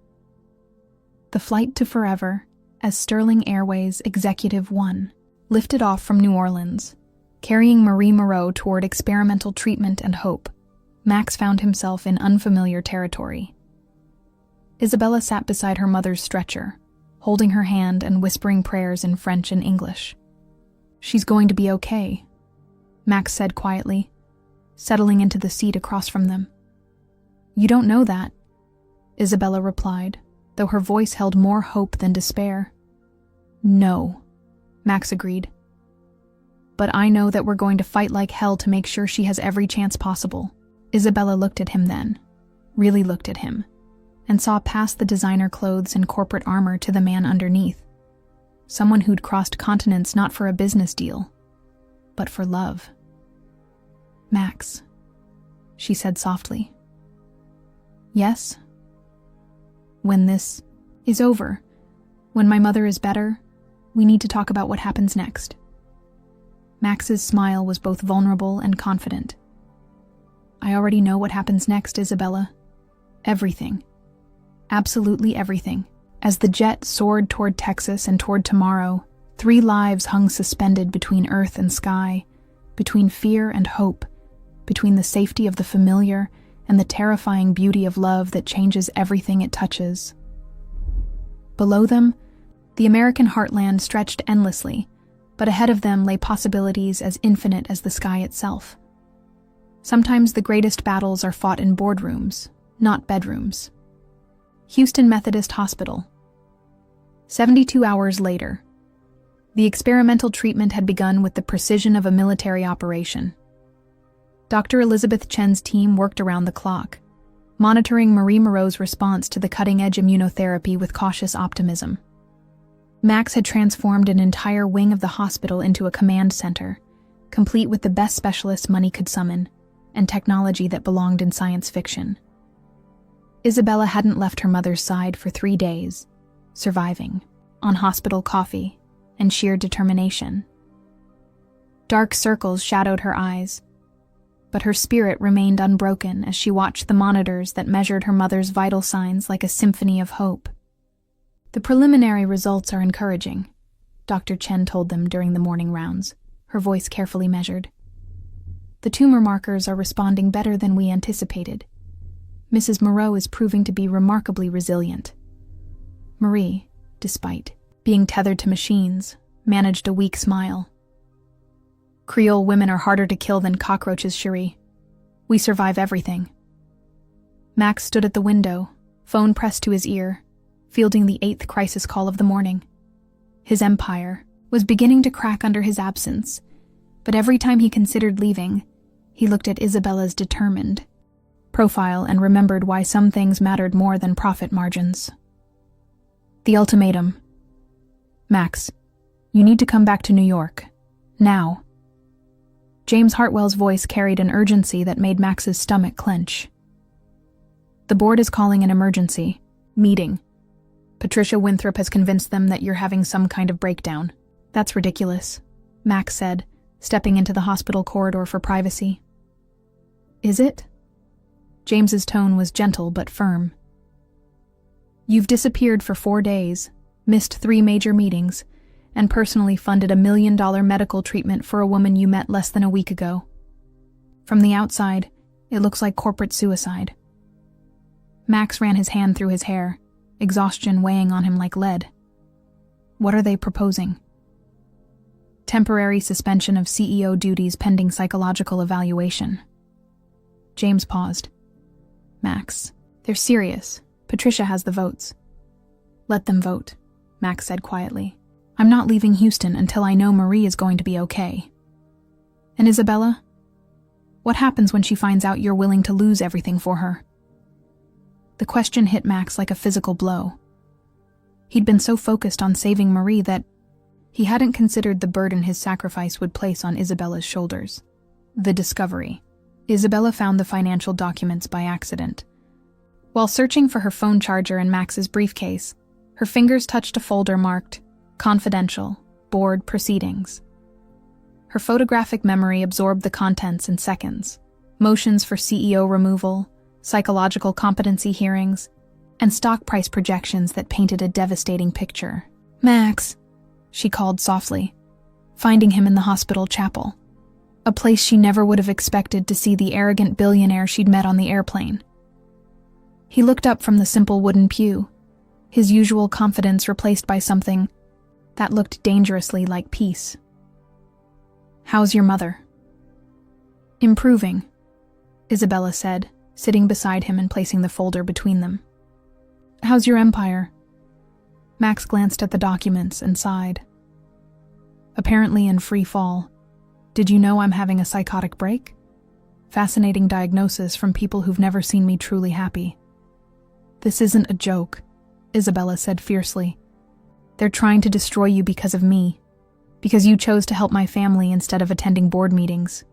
The flight to forever, as Sterling Airways Executive 1, lifted off from New Orleans, carrying Marie Moreau toward experimental treatment and hope. Max found himself in unfamiliar territory. Isabella sat beside her mother's stretcher, holding her hand and whispering prayers in French and English. She's going to be okay, Max said quietly, settling into the seat across from them. You don't know that, Isabella replied, though her voice held more hope than despair. No, Max agreed. But I know that we're going to fight like hell to make sure she has every chance possible. Isabella looked at him then, really looked at him, and saw past the designer clothes and corporate armor to the man underneath. Someone who'd crossed continents not for a business deal, but for love. Max, she said softly. Yes? When this is over, when my mother is better, we need to talk about what happens next. Max's smile was both vulnerable and confident. I already know what happens next, Isabella. Everything. Absolutely everything. As the jet soared toward Texas and toward tomorrow, 3 lives hung suspended between earth and sky, between fear and hope, between the safety of the familiar and the terrifying beauty of love that changes everything it touches. Below them, the American heartland stretched endlessly, but ahead of them lay possibilities as infinite as the sky itself. Sometimes the greatest battles are fought in boardrooms, not bedrooms. Houston Methodist Hospital. 72 hours later. The experimental treatment had begun with the precision of a military operation. Dr. Elizabeth Chen's team worked around the clock, monitoring Marie Moreau's response to the cutting-edge immunotherapy with cautious optimism. Max had transformed an entire wing of the hospital into a command center, complete with the best specialists money could summon, and technology that belonged in science fiction. Isabella hadn't left her mother's side for 3 days, surviving, on hospital coffee and sheer determination. Dark circles shadowed her eyes. but her spirit remained unbroken as she watched the monitors that measured her mother's vital signs like a symphony of hope. "The preliminary results are encouraging," Dr. Chen told them during the morning rounds, her voice carefully measured. "The tumor markers are responding better than we anticipated. Mrs. Moreau is proving to be remarkably resilient." Marie, despite being tethered to machines, managed a weak smile. "Creole women are harder to kill than cockroaches, Cherie. We survive everything." Max stood at the window, phone pressed to his ear, fielding the 8th crisis call of the morning. His empire was beginning to crack under his absence, but every time he considered leaving, he looked at Isabella's determined profile and remembered why some things mattered more than profit margins. The ultimatum. "Max, you need to come back to New York. Now." James Hartwell's voice carried an urgency that made Max's stomach clench. "The board is calling an emergency meeting. Patricia Winthrop has convinced them that you're having some kind of breakdown." "That's ridiculous," Max said, stepping into the hospital corridor for privacy. "Is it?" James's tone was gentle but firm. "You've disappeared for 4 days, missed 3 major meetings, and personally funded $1 million medical treatment for a woman you met less than a week ago. From the outside, it looks like corporate suicide." Max ran his hand through his hair, exhaustion weighing on him like lead. "What are they proposing?" "Temporary suspension of CEO duties pending psychological evaluation." James paused. "Max, they're serious. Patricia has the votes." "Let them vote," Max said quietly. "I'm not leaving Houston until I know Marie is going to be okay." "And Isabella? What happens when she finds out you're willing to lose everything for her?" The question hit Max like a physical blow. He'd been so focused on saving Marie that he hadn't considered the burden his sacrifice would place on Isabella's shoulders. The discovery. Isabella found the financial documents by accident. While searching for her phone charger in Max's briefcase, her fingers touched a folder marked Confidential, Board Proceedings. Her photographic memory absorbed the contents in seconds. Motions for CEO removal, psychological competency hearings, and stock price projections that painted a devastating picture. "Max," she called softly, finding him in the hospital chapel, a place she never would have expected to see the arrogant billionaire she'd met on the airplane. He looked up from the simple wooden pew, his usual confidence replaced by something that looked dangerously like peace. "How's your mother?" "Improving," Isabella said, sitting beside him and placing the folder between them. "How's your empire?" Max glanced at the documents and sighed. "Apparently in free fall. Did you know I'm having a psychotic break? Fascinating diagnosis from people who've never seen me truly happy." "This isn't a joke," Isabella said fiercely. "They're trying to destroy you because of me, because you chose to help my family instead of attending board meetings.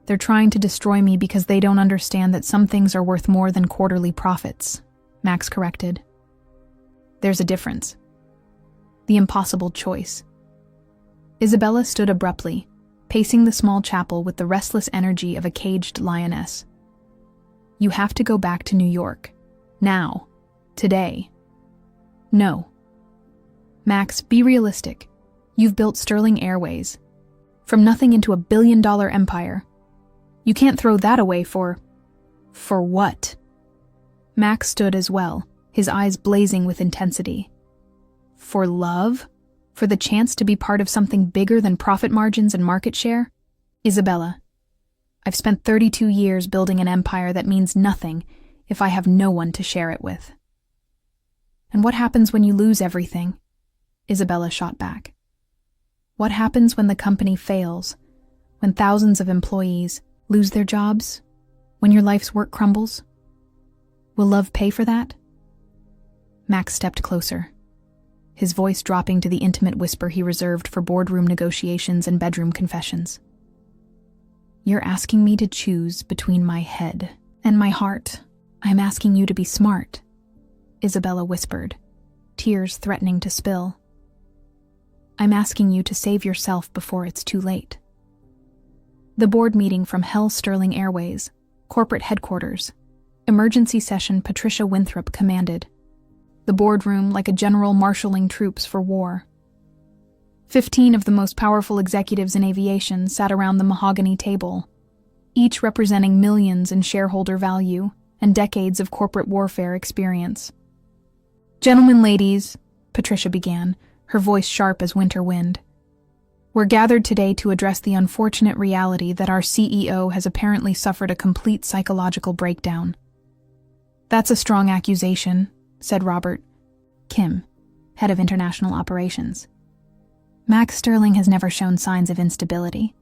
They're trying to destroy me because they don't understand that some things are worth more than quarterly profits," Max corrected. "There's a difference. The impossible choice." Isabella stood abruptly, pacing the small chapel with the restless energy of a caged lioness. "You have to go back to New York. Now. Today." "No." "Max, be realistic. You've built Sterling Airways. From nothing into $1 billion empire. You can't throw that away for what?" Max stood as well, his eyes blazing with intensity. "For love? For the chance to be part of something bigger than profit margins and market share? Isabella, I've spent 32 years building an empire that means nothing if I have no one to share it with." "And what happens when you lose everything?" Isabella shot back. "What happens when the company fails? When thousands of employees lose their jobs? When your life's work crumbles? Will love pay for that?" Max stepped closer, his voice dropping to the intimate whisper he reserved for boardroom negotiations and bedroom confessions. "You're asking me to choose between my head and my heart. I'm asking you to be smart," Isabella whispered, tears threatening to spill. "I'm asking you to save yourself before it's too late." The board meeting from Hell Sterling Airways, corporate headquarters. Emergency session Patricia Winthrop commanded. The boardroom like a general marshalling troops for war. 15 of the most powerful executives in aviation sat around the mahogany table, each representing millions in shareholder value and decades of corporate warfare experience. "Gentlemen, ladies," Patricia began, her voice sharp as winter wind. "We're gathered today to address the unfortunate reality that our CEO has apparently suffered a complete psychological breakdown." "That's a strong accusation," said Robert Kim, head of international operations. "Max Sterling has never shown signs of instability."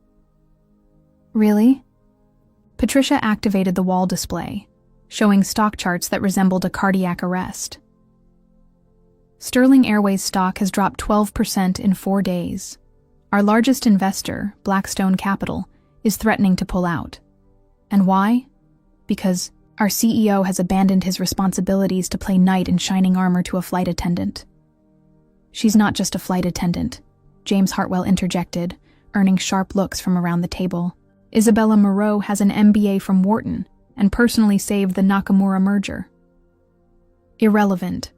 "Really?" Patricia activated the wall display, showing stock charts that resembled a cardiac arrest. Sterling Airways stock has dropped 12% in 4 days. Our largest investor, Blackstone Capital, is threatening to pull out. And why? Because our CEO has abandoned his responsibilities to play knight in shining armor to a flight attendant. "She's not just a flight attendant," James Hartwell interjected, earning sharp looks from around the table. "Isabella Moreau has an MBA from Wharton and personally saved the Nakamura merger." "Irrelevant,"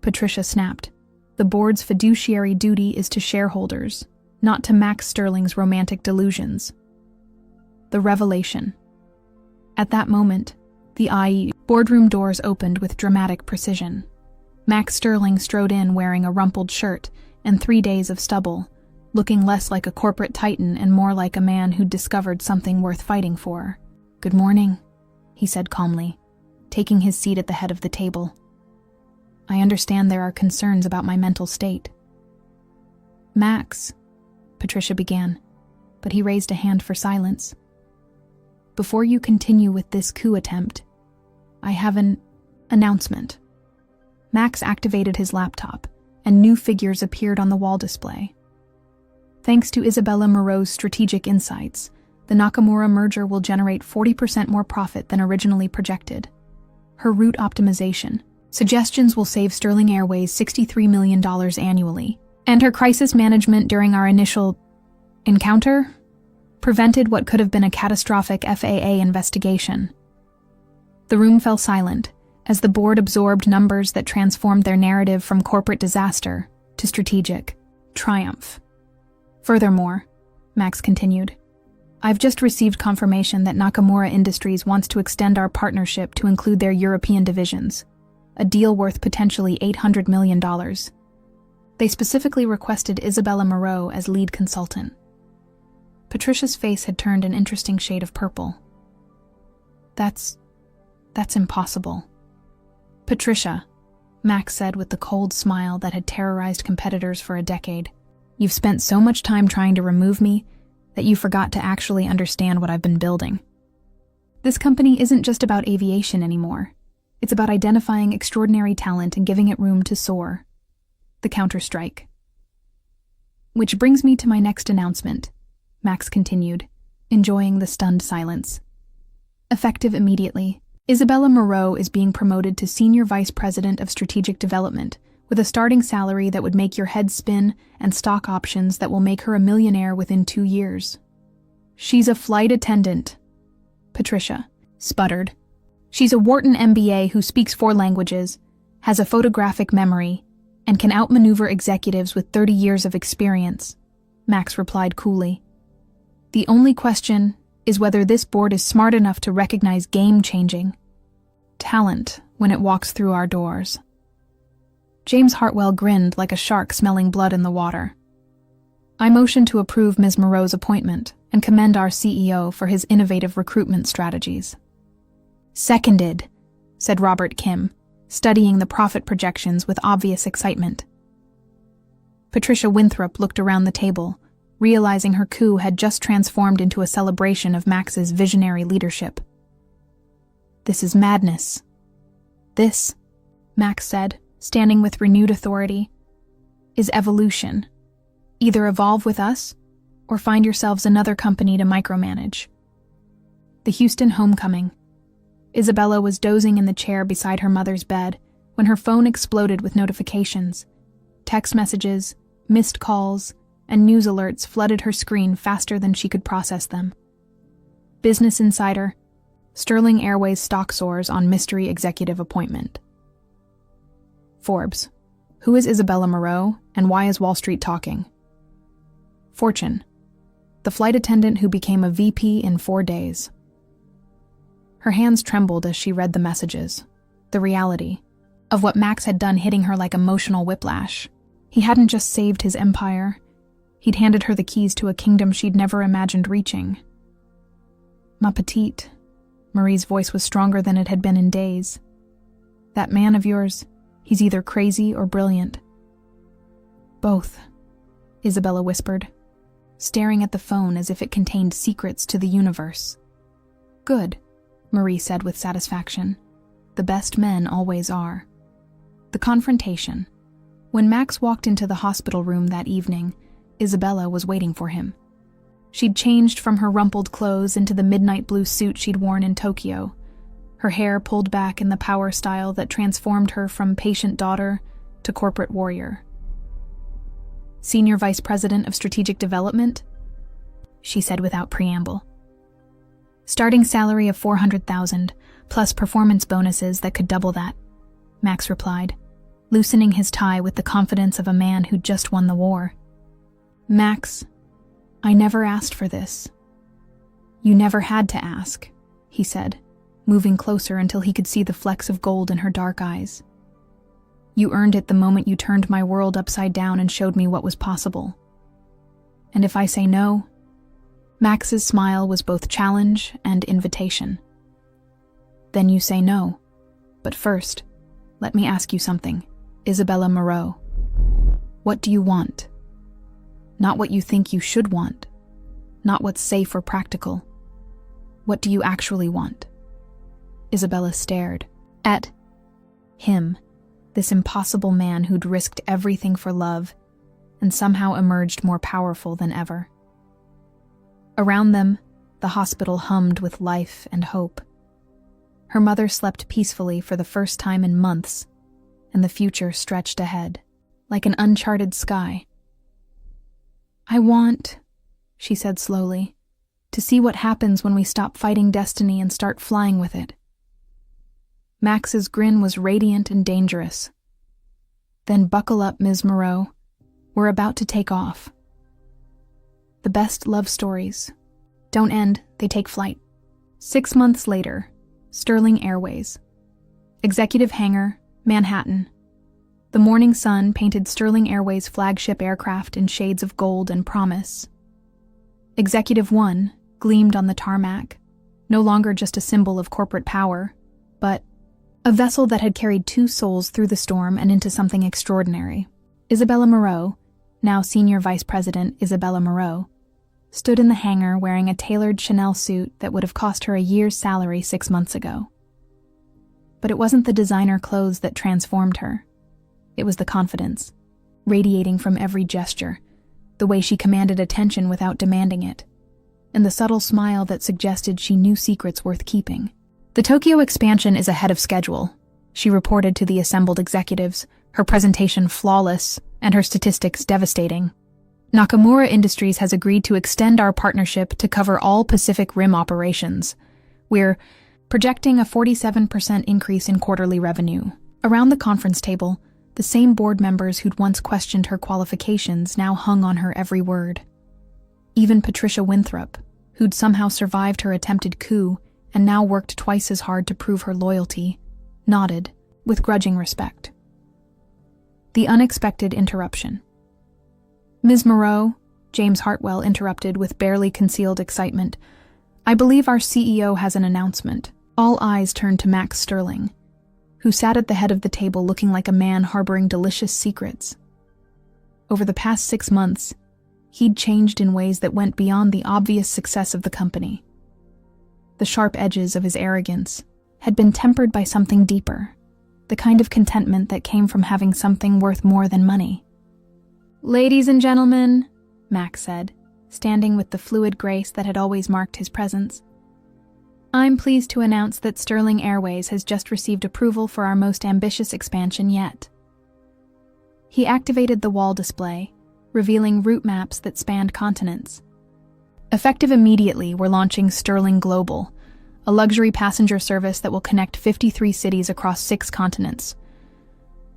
Patricia snapped. "The board's fiduciary duty is to shareholders, not to Max Sterling's romantic delusions." The revelation. At that moment, the IE boardroom doors opened with dramatic precision. Max Sterling strode in wearing a rumpled shirt and 3 days of stubble, looking less like a corporate titan and more like a man who'd discovered something worth fighting for. "Good morning," he said calmly, taking his seat at the head of the table. "I understand there are concerns about my mental state." "Max," Patricia began, but he raised a hand for silence. "Before you continue with this coup attempt, I have an announcement." Max activated his laptop, and new figures appeared on the wall display. Thanks to Isabella Moreau's strategic insights, the Nakamura merger will generate 40% more profit than originally projected. Her route optimization suggestions will save Sterling Airways $63 million annually, and her crisis management during our initial encounter prevented what could have been a catastrophic FAA investigation. The room fell silent as the board absorbed numbers that transformed their narrative from corporate disaster to strategic triumph. "Furthermore," Max continued, "I've just received confirmation that Nakamura Industries wants to extend our partnership to include their European divisions, a deal worth potentially $800 million. They specifically requested Isabella Moreau as lead consultant." Patricia's face had turned an interesting shade of purple. That's impossible." "Patricia," Max said with the cold smile that had terrorized competitors for a decade, "you've spent so much time trying to remove me that you forgot to actually understand what I've been building. This company isn't just about aviation anymore. It's about identifying extraordinary talent and giving it room to soar. The counterstrike." "Which brings me to my next announcement," Max continued, enjoying the stunned silence. "Effective immediately, Isabella Moreau is being promoted to Senior Vice President of Strategic Development with a starting salary that would make your head spin and stock options that will make her a millionaire within 2 years. She's a flight attendant," Patricia sputtered. "She's a Wharton MBA who speaks 4 languages, has a photographic memory, and can outmaneuver executives with 30 years of experience," Max replied coolly. "The only question is whether this board is smart enough to recognize game-changing talent when it walks through our doors." James Hartwell grinned like a shark smelling blood in the water. "I motion to approve Ms. Moreau's appointment and commend our CEO for his innovative recruitment strategies." "Seconded," said Robert Kim, studying the profit projections with obvious excitement. Patricia Winthrop looked around the table, realizing her coup had just transformed into a celebration of Max's visionary leadership. "This is madness." "This," Max said, standing with renewed authority, "is evolution. Either evolve with us, or find yourselves another company to micromanage." The Houston homecoming. Isabella was dozing in the chair beside her mother's bed when her phone exploded with notifications. Text messages, missed calls, and news alerts flooded her screen faster than she could process them. Business Insider. Sterling Airways stock soars on mystery executive appointment. Forbes. Who is Isabella Moreau, and why is Wall Street talking? Fortune. The flight attendant who became a VP in 4 days. Her hands trembled as she read the messages. The reality of what Max had done hitting her like emotional whiplash. He hadn't just saved his empire. He'd handed her the keys to a kingdom she'd never imagined reaching. Ma petite. Marie's voice was stronger than it had been in days. That man of yours, he's either crazy or brilliant. Both, Isabella whispered, staring at the phone as if it contained secrets to the universe. Good, Marie said with satisfaction. The best men always are. The confrontation. When Max walked into the hospital room that evening, Isabella was waiting for him. She'd changed from her rumpled clothes into the midnight blue suit she'd worn in Tokyo, her hair pulled back in the power style that transformed her from patient daughter to corporate warrior. Senior Vice President of Strategic Development? She said without preamble. Starting salary of $400,000, plus performance bonuses that could double that, Max replied, loosening his tie with the confidence of a man who'd just won the war. Max, I never asked for this. You never had to ask, he said, moving closer until he could see the flecks of gold in her dark eyes. You earned it the moment you turned my world upside down and showed me what was possible. And if I say no? Max's smile was both challenge and invitation. Then you say no. But first, let me ask you something, Isabella Moreau. What do you want? Not what you think you should want. Not what's safe or practical. What do you actually want? Isabella stared at him, this impossible man who'd risked everything for love and somehow emerged more powerful than ever. Around them, the hospital hummed with life and hope. Her mother slept peacefully for the first time in months, and the future stretched ahead, like an uncharted sky. I want, she said slowly, to see what happens when we stop fighting destiny and start flying with it. Max's grin was radiant and dangerous. Then buckle up, Ms. Moreau. We're about to take off. The best love stories don't end, they take flight. 6 months later, Sterling Airways. Executive Hangar, Manhattan. The morning sun painted Sterling Airways' flagship aircraft in shades of gold and promise. Executive One gleamed on the tarmac, no longer just a symbol of corporate power, but a vessel that had carried 2 souls through the storm and into something extraordinary. Isabella Moreau, now Senior Vice President Isabella Moreau, stood in the hangar wearing a tailored Chanel suit that would have cost her a year's salary 6 months ago. But it wasn't the designer clothes that transformed her. It was the confidence, radiating from every gesture, the way she commanded attention without demanding it, and the subtle smile that suggested she knew secrets worth keeping. The Tokyo expansion is ahead of schedule, she reported to the assembled executives, her presentation flawless and her statistics devastating. Nakamura Industries has agreed to extend our partnership to cover all Pacific Rim operations. We're projecting a 47% increase in quarterly revenue. Around the conference table, the same board members who'd once questioned her qualifications now hung on her every word. Even Patricia Winthrop, who'd somehow survived her attempted coup and now worked twice as hard to prove her loyalty, nodded with grudging respect. The unexpected interruption. Ms. Moreau, James Hartwell interrupted with barely concealed excitement. I believe our CEO has an announcement. All eyes turned to Max Sterling, who sat at the head of the table looking like a man harboring delicious secrets. Over the past 6 months, he'd changed in ways that went beyond the obvious success of the company. The sharp edges of his arrogance had been tempered by something deeper, the kind of contentment that came from having something worth more than money. Ladies and gentlemen, Max said, standing with the fluid grace that had always marked his presence. I'm pleased to announce that Sterling Airways has just received approval for our most ambitious expansion yet. He activated the wall display, revealing route maps that spanned continents. Effective immediately, we're launching Sterling Global, a luxury passenger service that will connect 53 cities across 6 continents.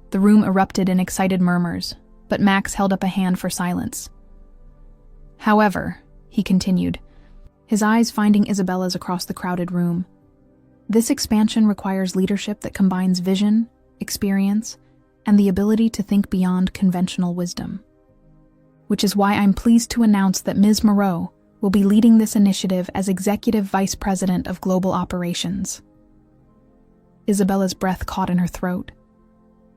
The room erupted in excited murmurs, but Max held up a hand for silence. However, he continued, his eyes finding Isabella's across the crowded room, this expansion requires leadership that combines vision, experience, and the ability to think beyond conventional wisdom. Which is why I'm pleased to announce that Ms. Moreau will be leading this initiative as Executive Vice President of Global Operations. Isabella's breath caught in her throat.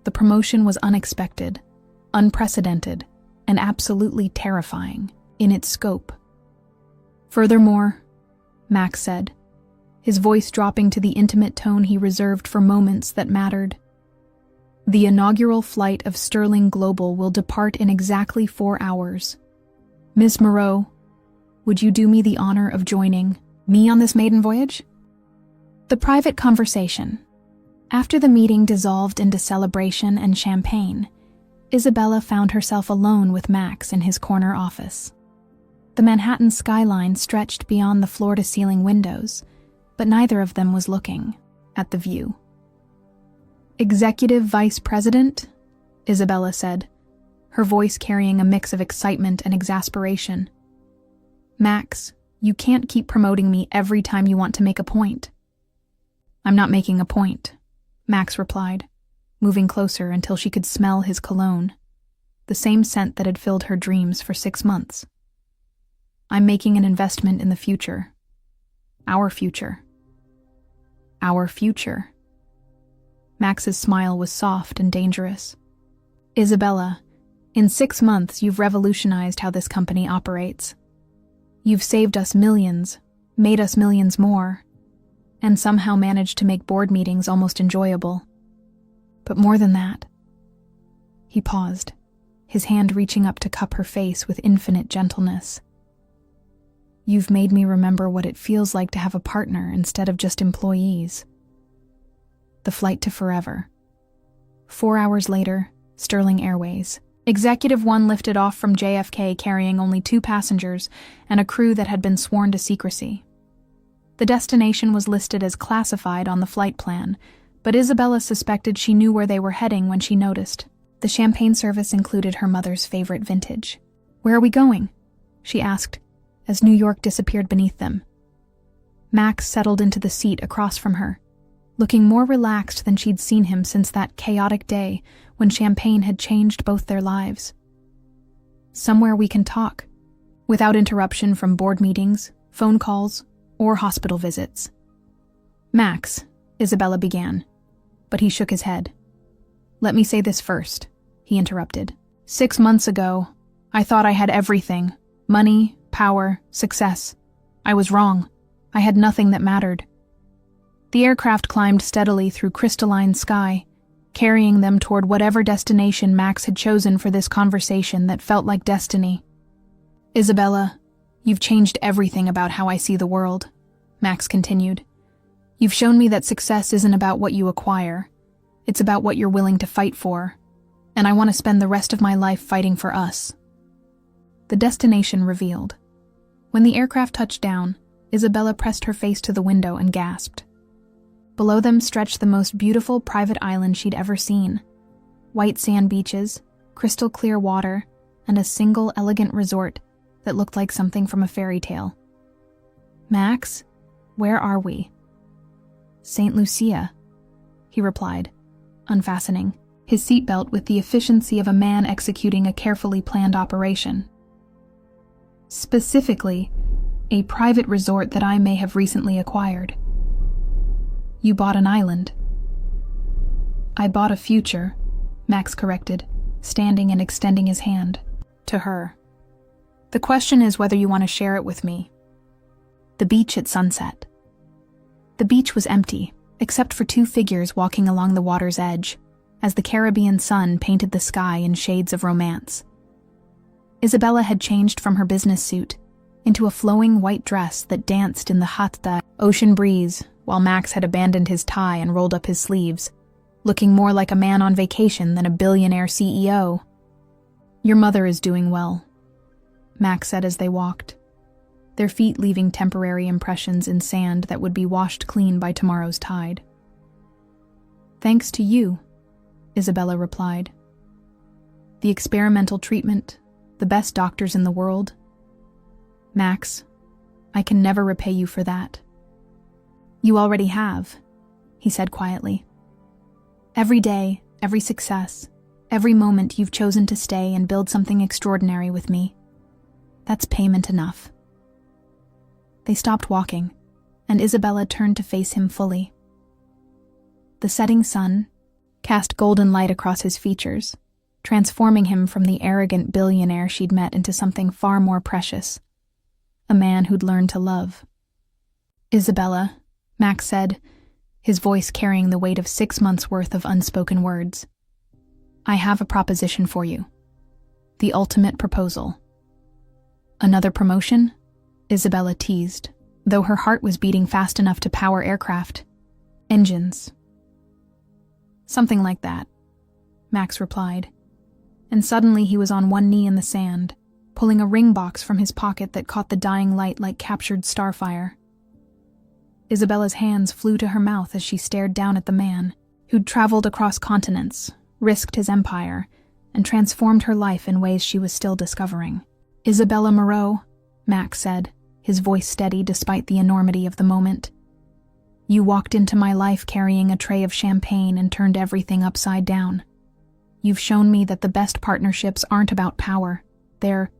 The promotion was unexpected, unprecedented, and absolutely terrifying in its scope. Furthermore, Max said, his voice dropping to the intimate tone he reserved for moments that mattered, the inaugural flight of Sterling Global will depart in exactly 4 hours. Ms. Moreau, would you do me the honor of joining me on this maiden voyage? The private conversation. After the meeting dissolved into celebration and champagne, Isabella found herself alone with Max in his corner office. The Manhattan skyline stretched beyond the floor-to-ceiling windows, but neither of them was looking at the view. Executive Vice President, Isabella said, her voice carrying a mix of excitement and exasperation. Max, you can't keep promoting me every time you want to make a point. I'm not making a point, Max replied, moving closer until she could smell his cologne, the same scent that had filled her dreams for 6 months. I'm making an investment in the future. Our future. Our future. Max's smile was soft and dangerous. Isabella, in 6 months you've revolutionized how this company operates. You've saved us millions, made us millions more, and somehow managed to make board meetings almost enjoyable. But more than that. He paused, his hand reaching up to cup her face with infinite gentleness. You've made me remember what it feels like to have a partner instead of just employees. The flight to forever. 4 hours later, Sterling Airways. Executive 1 lifted off from JFK carrying only 2 passengers and a crew that had been sworn to secrecy. The destination was listed as classified on the flight plan, but Isabella suspected she knew where they were heading when she noticed. The champagne service included her mother's favorite vintage. Where are we going? She asked, as New York disappeared beneath them. Max settled into the seat across from her, looking more relaxed than she'd seen him since that chaotic day when champagne had changed both their lives. Somewhere we can talk, without interruption from board meetings, phone calls, or hospital visits. Max, Isabella began, but he shook his head. Let me say this first, he interrupted. 6 months ago, I thought I had everything, money, power, success. I was wrong. I had nothing that mattered. The aircraft climbed steadily through crystalline sky, carrying them toward whatever destination Max had chosen for this conversation that felt like destiny. Isabella, you've changed everything about how I see the world, Max continued. You've shown me that success isn't about what you acquire. It's about what you're willing to fight for. And I want to spend the rest of my life fighting for us. The destination revealed. When the aircraft touched down, Isabella pressed her face to the window and gasped. Below them stretched the most beautiful private island she'd ever seen. White sand beaches, crystal clear water, and a single elegant resort that looked like something from a fairy tale. Max, where are we? St. Lucia, he replied, unfastening his seatbelt with the efficiency of a man executing a carefully planned operation. Specifically, a private resort that I may have recently acquired. You bought an island. I bought a future, Max corrected, standing and extending his hand to her. The question is whether you want to share it with me. The beach at sunset. The beach was empty, except for 2 figures walking along the water's edge, as the Caribbean sun painted the sky in shades of romance. Isabella had changed from her business suit into a flowing white dress that danced in the hot ocean breeze, while Max had abandoned his tie and rolled up his sleeves, looking more like a man on vacation than a billionaire CEO. Your mother is doing well, Max said as they walked. their feet leaving temporary impressions in sand that would be washed clean by tomorrow's tide. "Thanks to you," Isabella replied. "The experimental treatment, the best doctors in the world. Max, I can never repay you for that." "You already have," he said quietly. "Every day, every success, every moment you've chosen to stay and build something extraordinary with me. That's payment enough." They stopped walking, and Isabella turned to face him fully. The setting sun cast golden light across his features, transforming him from the arrogant billionaire she'd met into something far more precious, a man who'd learned to love. "Isabella," Max said, his voice carrying the weight of 6 months' worth of unspoken words, "I have a proposition for you. The ultimate proposal." "Another promotion?" Isabella teased, though her heart was beating fast enough to power aircraft. "Engines." "Something like that," Max replied, and suddenly he was on one knee in the sand, pulling a ring box from his pocket that caught the dying light like captured starfire. Isabella's hands flew to her mouth as she stared down at the man who'd traveled across continents, risked his empire, and transformed her life in ways she was still discovering. "Isabella Moreau," Max said, his voice steady despite the enormity of the moment. "You walked into my life carrying a tray of champagne and turned everything upside down. You've shown me that the best partnerships aren't about power. They're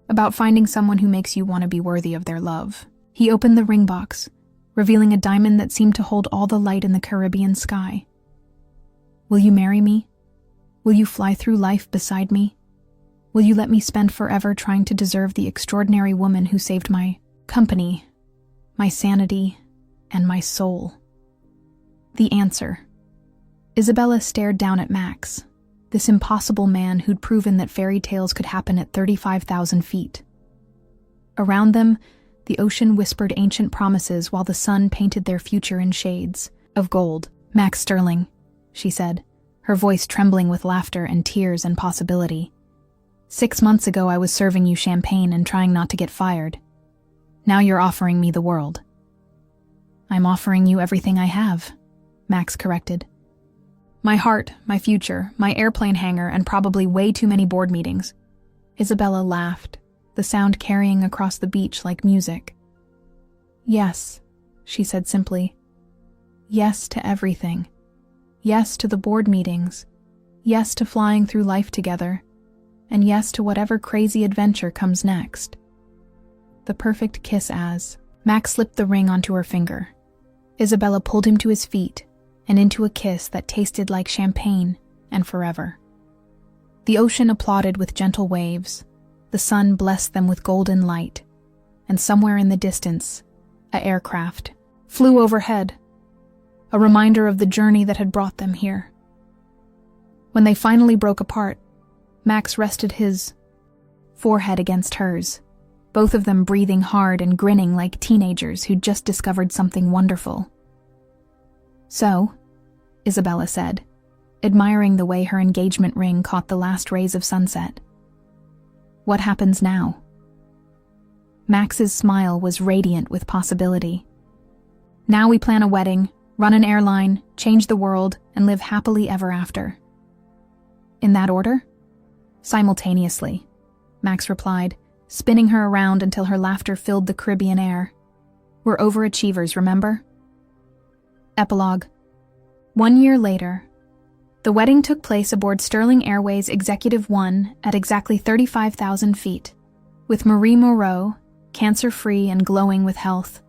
about finding someone who makes you want to be worthy of their love." He opened the ring box, revealing a diamond that seemed to hold all the light in the Caribbean sky. "Will you marry me? Will you fly through life beside me? Will you let me spend forever trying to deserve the extraordinary woman who saved my company, my sanity, and my soul?" The answer. Isabella stared down at Max, this impossible man who'd proven that fairy tales could happen at 35,000 feet. Around them, the ocean whispered ancient promises while the sun painted their future in shades of gold. "Max Sterling," she said, her voice trembling with laughter and tears and possibility. 6 months ago I was serving you champagne and trying not to get fired. Now you're offering me the world." "I'm offering you everything I have," Max corrected. "My heart, my future, my airplane hangar, and probably way too many board meetings." Isabella laughed, the sound carrying across the beach like music. "Yes," she said simply. "Yes to everything. Yes to the board meetings. Yes to flying through life together. And yes to whatever crazy adventure comes next." The perfect kiss as Max slipped the ring onto her finger. Isabella pulled him to his feet and into a kiss that tasted like champagne and forever. The ocean applauded with gentle waves, the sun blessed them with golden light, and somewhere in the distance, an aircraft flew overhead, a reminder of the journey that had brought them here. When they finally broke apart, Max rested his forehead against hers, both of them breathing hard and grinning like teenagers who'd just discovered something wonderful. "So," Isabella said, admiring the way her engagement ring caught the last rays of sunset, "what happens now?" Max's smile was radiant with possibility. "Now we plan a wedding, run an airline, change the world, and live happily ever after." "In that order?" "Simultaneously," Max replied, spinning her around until her laughter filled the Caribbean air. "We're overachievers, remember?" Epilogue. 1 year later, the wedding took place aboard Sterling Airways Executive One at exactly 35,000 feet, with Marie Moreau, cancer-free and glowing with health,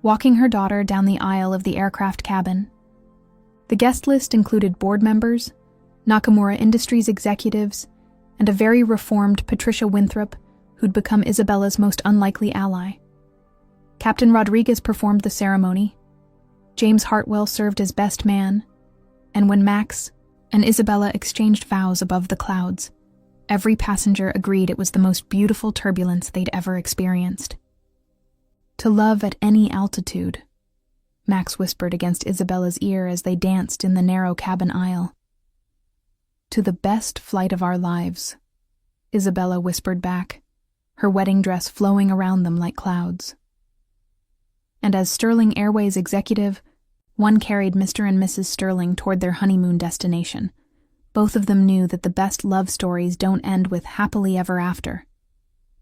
walking her daughter down the aisle of the aircraft cabin. The guest list included board members, Nakamura Industries executives, and a very reformed Patricia Winthrop, who'd become Isabella's most unlikely ally. Captain Rodriguez performed the ceremony. James Hartwell served as best man, and when Max and Isabella exchanged vows above the clouds, every passenger agreed it was the most beautiful turbulence they'd ever experienced. "To love at any altitude," Max whispered against Isabella's ear as they danced in the narrow cabin aisle. "To the best flight of our lives," Isabella whispered back, her wedding dress flowing around them like clouds. and as Sterling Airways executive, one carried Mr. and Mrs. Sterling toward their honeymoon destination. Both of them knew that the best love stories don't end with happily ever after.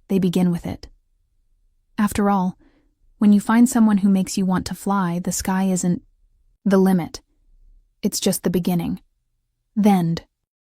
They begin with it. After all, when you find someone who makes you want to fly, the sky isn't the limit. It's just the beginning. The end.